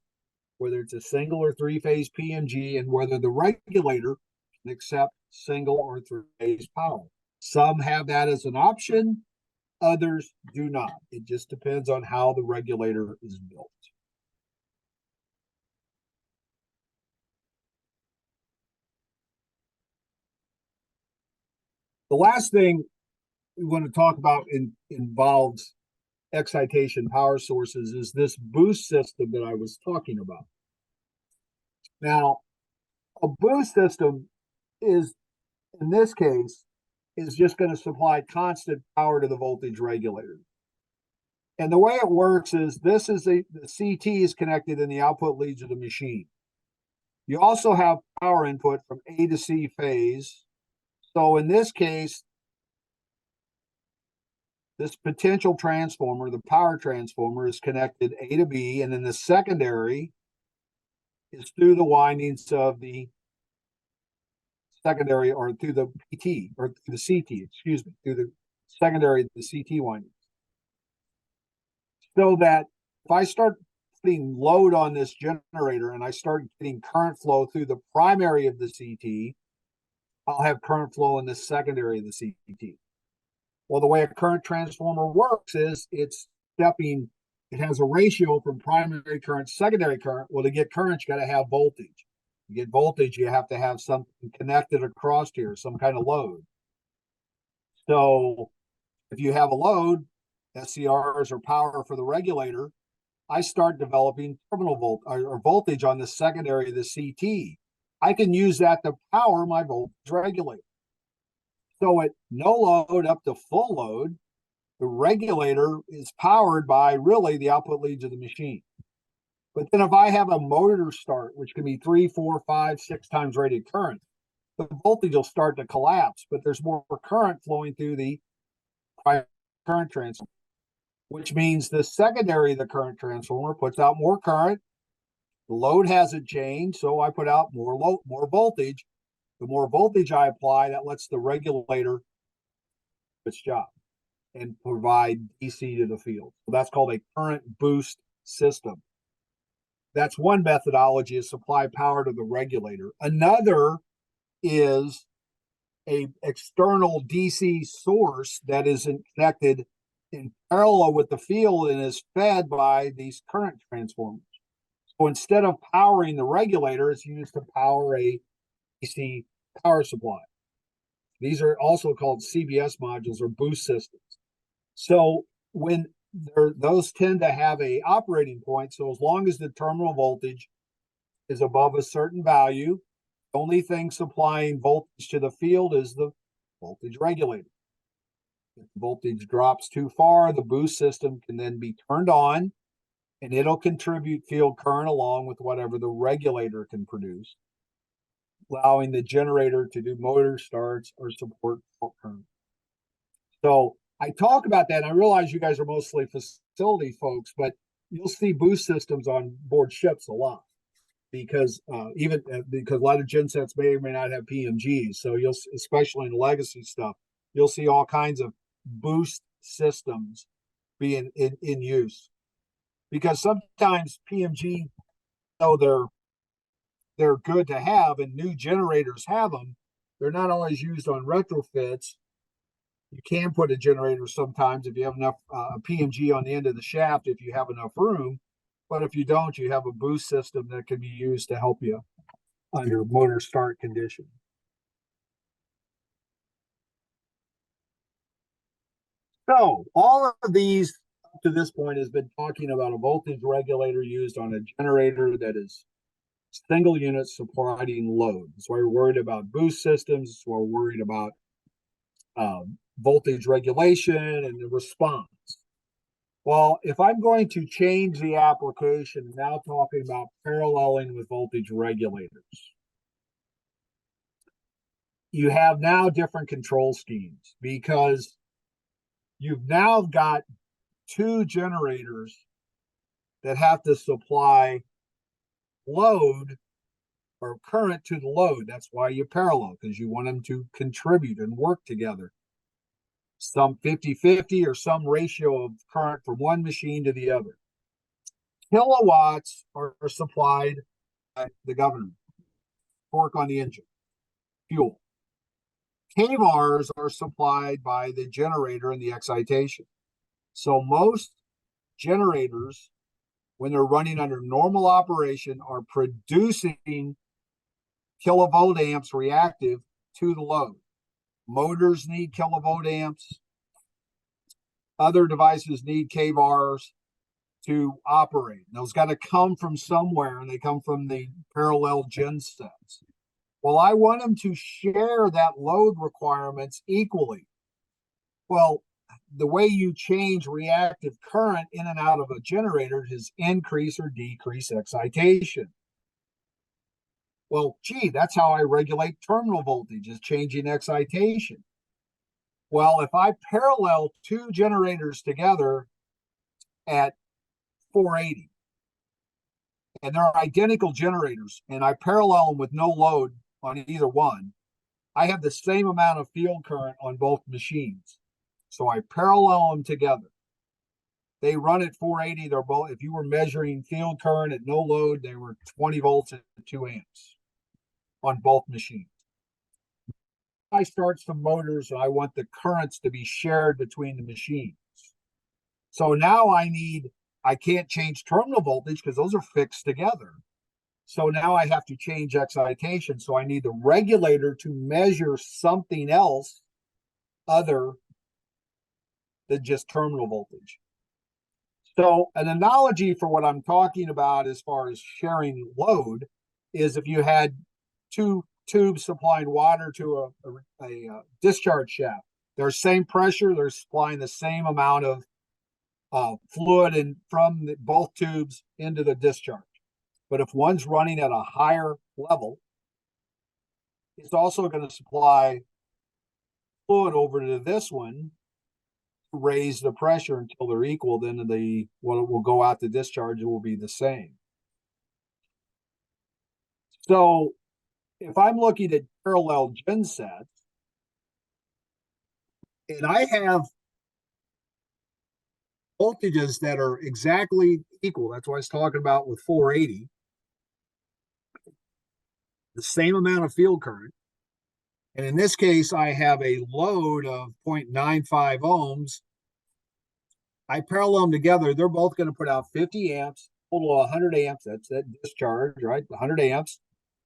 whether it's a single or 3-phase PMG and whether the regulator can accept single or 3-phase power. Some have that as an option, others do not. It just depends on how the regulator is built. The last thing we want to talk about involves excitation power sources is this boost system that I was talking about. Now, a boost system is, in this case, is just going to supply constant power to the voltage regulator. And the way it works is the CT is connected in the output leads of the machine. You also have power input from A to C phase. So in this case, this potential transformer, the power transformer, is connected A to B, and then the secondary is through the windings of the secondary, or through the PT, or through the CT, excuse me, through the secondary, the CT windings. So that if I start putting load on this generator and I start getting current flow through the primary of the CT, I'll have current flow in the secondary of the CT. Well, the way a current transformer works is it has a ratio from primary current to secondary current. Well, to get current, you got to have voltage. To get voltage, you have to have something connected across here, some kind of load. So if you have a load, SCRs or power for the regulator, I start developing terminal voltage on the secondary of the CT. I can use that to power my voltage regulator. So at no load up to full load, the regulator is powered by really the output leads of the machine. But then if I have a motor start, which can be 3, 4, 5, 6 times rated current, the voltage will start to collapse, but there's more current flowing through the current transformer, which means the secondary of the current transformer puts out more current. The load hasn't changed, so I put out more voltage. The more voltage I apply, that lets the regulator do its job and provide DC to the field. So that's called a current boost system. That's one methodology, is supply power to the regulator. Another is a external DC source that isn't connected in parallel with the field and is fed by these current transformers. So instead of powering the regulator, it's used to power a DC power supply. These are also called CBS modules or boost systems. So when those tend to have a operating point, so as long as the terminal voltage is above a certain value, the only thing supplying voltage to the field is the voltage regulator. If the voltage drops too far, the boost system can then be turned on and it'll contribute field current along with whatever the regulator can produce, allowing the generator to do motor starts or support fault current. So I talk about that, and I realize you guys are mostly facility folks, but you'll see boost systems on board ships a lot because because a lot of gensets may or may not have PMGs. So you'll, especially in legacy stuff, you'll see all kinds of boost systems being in use, because sometimes PMG, though they're good to have and new generators have them, they're not always used on retrofits. You can put a generator sometimes if you have enough PMG on the end of the shaft, if you have enough room. But if you don't, you have a boost system that can be used to help you under motor start condition. So all of these up to this point has been talking about a voltage regulator used on a generator that is single unit supporting load. That's why we're worried about boost systems. That's why we're worried about voltage regulation and the response. Well, if I'm going to change the application, now talking about paralleling with voltage regulators, you have now different control schemes because you've now got two generators that have to supply load or current to the load. That's why you parallel, because you want them to contribute and work together. Some 50-50 or some ratio of current from one machine to the other. Kilowatts are supplied by the government. Torque on the engine. Fuel. AVRs are supplied by the generator and the excitation. So most generators, when they're running under normal operation, are producing kilovolt amps reactive to the load. Motors need kilovolt amps. Other devices need kVARs to operate. Those got to come from somewhere, and they come from the parallel gen sets. Well, I want them to share that load requirements equally. Well, the way you change reactive current in and out of a generator is increase or decrease excitation. Well, gee, that's how I regulate terminal voltage, is changing excitation. Well, if I parallel two generators together at 480, and they're identical generators, and I parallel them with no load on either one, I have the same amount of field current on both machines. So I parallel them together. they run at 480. They're both, if you were measuring field current at no load, they were 20 volts at 2 amps on both machines. I start some motors and I want the currents to be shared between the machines. So now I can't change terminal voltage because those are fixed together. So now I have to change excitation. So I need the regulator to measure something else other than just terminal voltage. So an analogy for what I'm talking about as far as sharing load is if you had two tubes supplying water to a discharge shaft. They're same pressure, they're supplying the same amount of fluid and from both tubes into the discharge. But if one's running at a higher level, it's also going to supply fluid over to this one to raise the pressure until they're equal. Then what will go out to discharge will be the same. So if I'm looking at parallel gen sets, and I have voltages that are exactly equal, that's what I was talking about with 480, the same amount of field current. And in this case, I have a load of 0.95 ohms. I parallel them together. They're both going to put out 50 amps, total of 100 amps. That's that discharge, right? 100 amps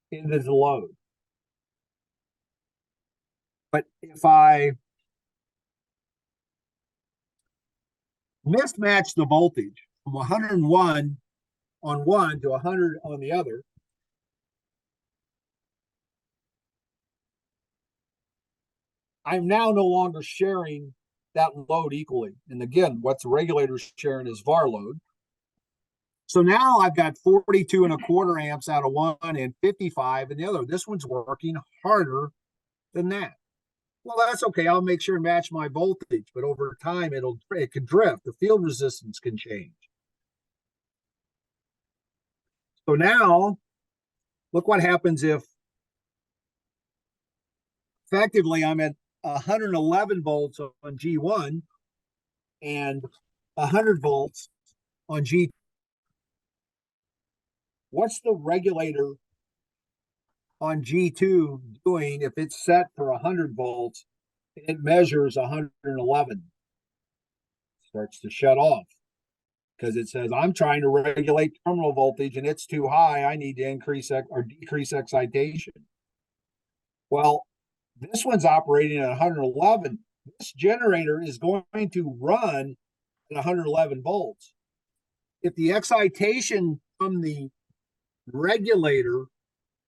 into the load. But if I mismatch the voltage from 101 on one to 100 on the other, I'm now no longer sharing that load equally. And again, what's the regulator sharing is VAR load. So now I've got 42.25 amps out of one and 55 in the other. This one's working harder than that. Well, that's okay. I'll make sure and match my voltage, but over time it can drift. The field resistance can change. So now look what happens if effectively I'm at 111 volts on G1 and 100 volts on G2. What's the regulator on G2 doing if it's set for 100 volts and it measures 111? Starts to shut off because it says, I'm trying to regulate terminal voltage and it's too high. I need to increase or decrease excitation. Well, this one's operating at 111. This generator is going to run at 111 volts. If the excitation from the regulator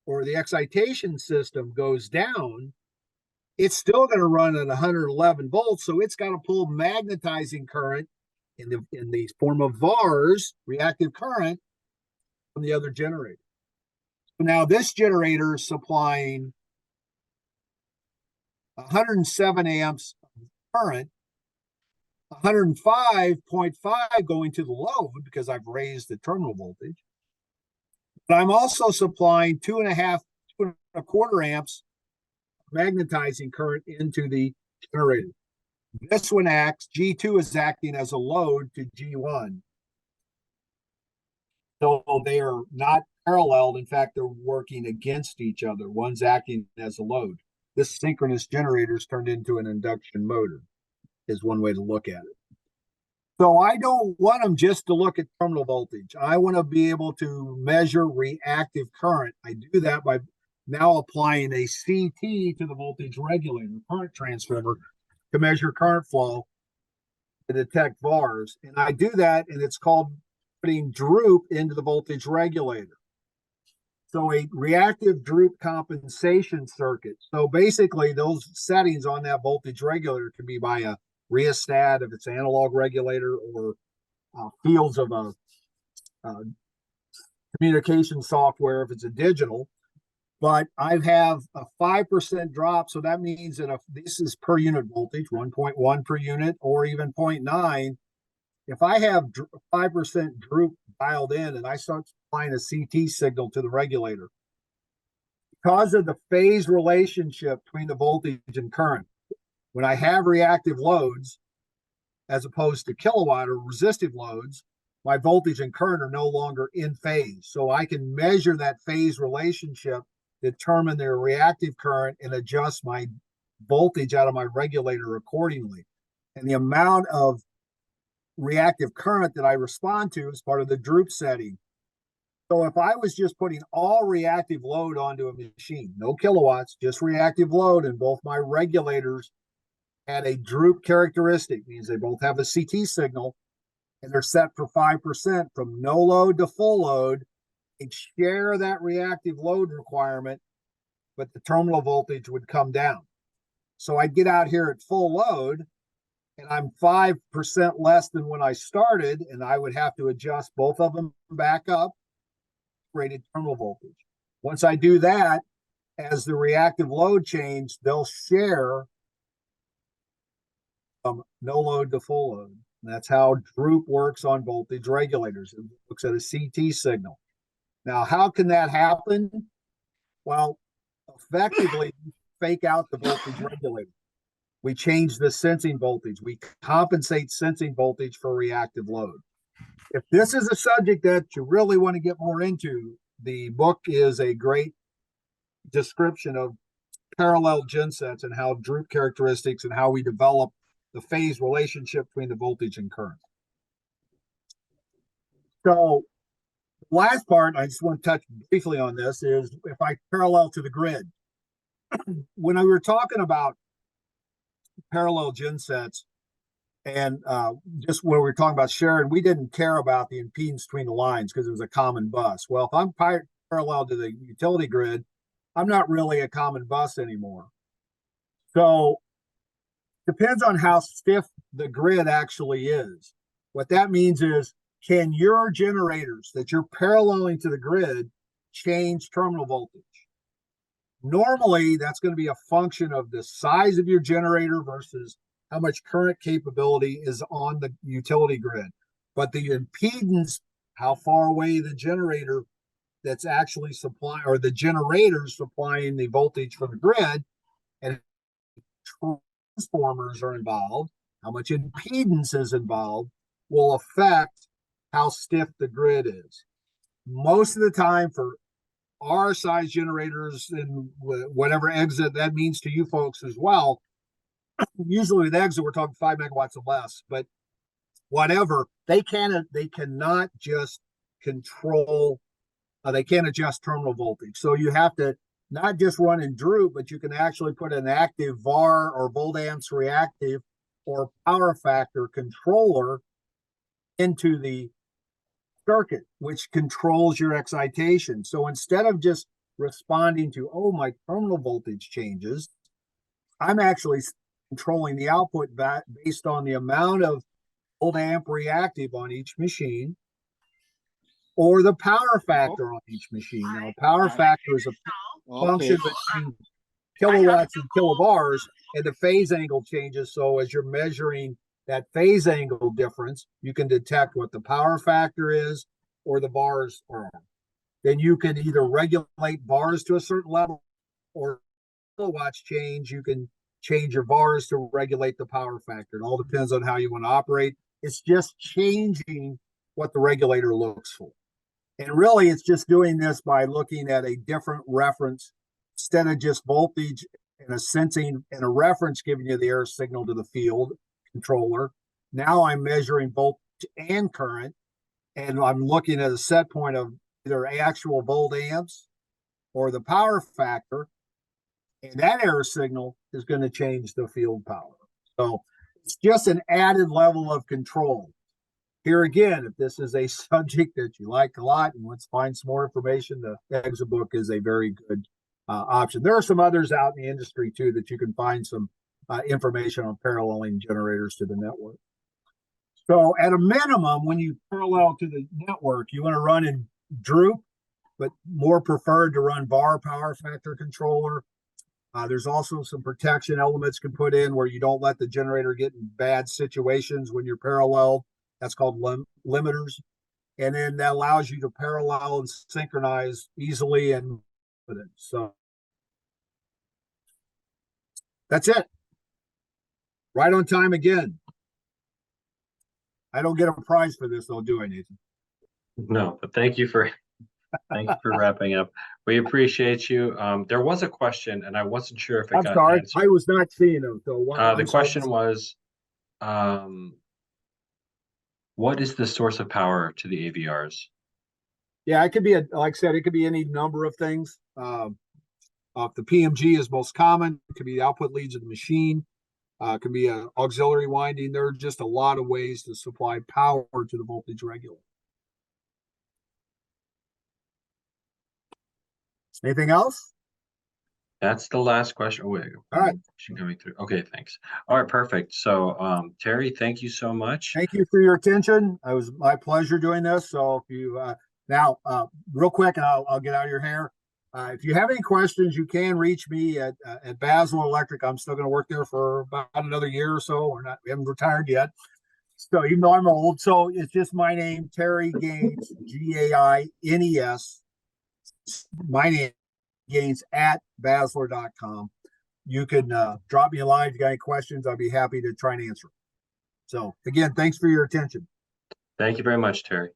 or the excitation system goes down, it's still going to run at 111 volts. So it's got to pull magnetizing current in the form of VARs, reactive current, from the other generator. So now this generator is supplying 107 amps of current, 105.5 going to the load because I've raised the terminal voltage. But I'm also supplying 2.25 amps magnetizing current into the generator. This one acts, G2 is acting as a load to G1. So they are not paralleled. In fact, they're working against each other. One's acting as a load. This synchronous generator is turned into an induction motor, is one way to look at it. So I don't want them just to look at terminal voltage. I want to be able to measure reactive current. I do that by now applying a CT to the voltage regulator, current transformer, to measure current flow to detect VARs. And I do that, and it's called putting droop into the voltage regulator. So a reactive droop compensation circuit. So basically those settings on that voltage regulator can be by a rheostat if it's an analog regulator, or fields of a communication software if it's a digital. But I have a 5% drop. So that means that if this is per unit voltage, 1.1 per unit, or even 0.9, if I have 5% droop dialed in and I start supplying a CT signal to the regulator, because of the phase relationship between the voltage and current, when I have reactive loads, as opposed to kilowatt or resistive loads, my voltage and current are no longer in phase. So I can measure that phase relationship, determine their reactive current, and adjust my voltage out of my regulator accordingly. And the amount of reactive current that I respond to is part of the droop setting. So if I was just putting all reactive load onto a machine, no kilowatts, just reactive load, and both my regulators had a droop characteristic, means they both have a CT signal, and they're set for 5% from no load to full load, and share that reactive load requirement, but the terminal voltage would come down. So I'd get out here at full load, and I'm 5% less than when I started, and I would have to adjust both of them back up, rated terminal voltage. Once I do that, as the reactive load change, they'll share from no load to full load. And that's how droop works on voltage regulators. It looks at a CT signal. Now, how can that happen? Well, effectively, we fake out the voltage regulator. We change the sensing voltage. We compensate sensing voltage for reactive load. If this is a subject that you really want to get more into, the book is a great description of parallel gensets and how droop characteristics and how we develop the phase relationship between the voltage and current. So the last part, I just want to touch briefly on this, is if I parallel to the grid. When we were talking about parallel gensets, and just when we were talking about sharing, we didn't care about the impedance between the lines because it was a common bus. Well, if I'm parallel to the utility grid, I'm not really a common bus anymore. So depends on how stiff the grid actually is. What that means is, can your generators that you're paralleling to the grid change terminal voltage? Normally, that's going to be a function of the size of your generator versus how much current capability is on the utility grid. But the impedance, how far away the generator that's actually supplying, or the generators supplying the voltage from the grid, and transformers are involved, how much impedance is involved, will affect how stiff the grid is. Most of the time for our size generators, and whatever exit that means to you folks as well, usually with exit we're talking 5 megawatts or less, but whatever, they cannot just control, they can't adjust terminal voltage. So you have to not just run in droop, but you can actually put an active VAR or voltamps reactive or power factor controller into the circuit, which controls your excitation. So instead of just responding to, oh, my terminal voltage changes, I'm actually controlling the output based on the amount of volt amp reactive on each machine, or the power factor on each machine. Now, power factor is a function between kilowatts and kilobars, and the phase angle changes. So as you're measuring that phase angle difference, you can detect what the power factor is or the bars are. Then you can either regulate bars to a certain level, or kilowatts change, you can change your bars to regulate the power factor. It all depends on how you want to operate. It's just changing what the regulator looks for. And really, it's just doing this by looking at a different reference instead of just voltage and a sensing and a reference giving you the error signal to the field controller. Now I'm measuring voltage and current, and I'm looking at a set point of either actual volt amps or the power factor, and that error signal is going to change the field power. So it's just an added level of control. Here again, if this is a subject that you like a lot and want to find some more information, the exit book is a very good option. There are some others out in the industry too that you can find some information on paralleling generators to the network. So at a minimum, when you parallel to the network, you want to run in droop, but more preferred to run VAR power factor controller. There's also some protection elements can put in where you don't let the generator get in bad situations when you're parallel. That's called limiters. And then that allows you to parallel and synchronize easily and so that's it. Right on time again. I don't get a prize for this, though, do I, Nathan? No, but thank you for wrapping up. We appreciate you. There was a question and I wasn't sure if it I'm got sorry, answered. I was not seeing them, so The question was, what is the source of power to the AVRs? Yeah, it could be like I said, it could be any number of things. The PMG is most common. It could be the output leads of the machine. It can be an auxiliary winding. There are just a lot of ways to supply power to the voltage regulator. Anything else? That's the last question. Oh, wait. All right. Question coming through. Okay, thanks. All right, perfect. So, Terry, thank you so much. Thank you for your attention. It was my pleasure doing this. So if you now, real quick, and I'll get out of your hair. If you have any questions, you can reach me at Basel Electric. I'm still going to work there for about another year or so. We haven't retired yet. So even though I'm old, so it's just my name, Terry Gaines, Gaines. My name, Gaines at Basler.com. You can drop me a line if you got any questions. I'll be happy to try and answer. So again, thanks for your attention. Thank you very much, Terry.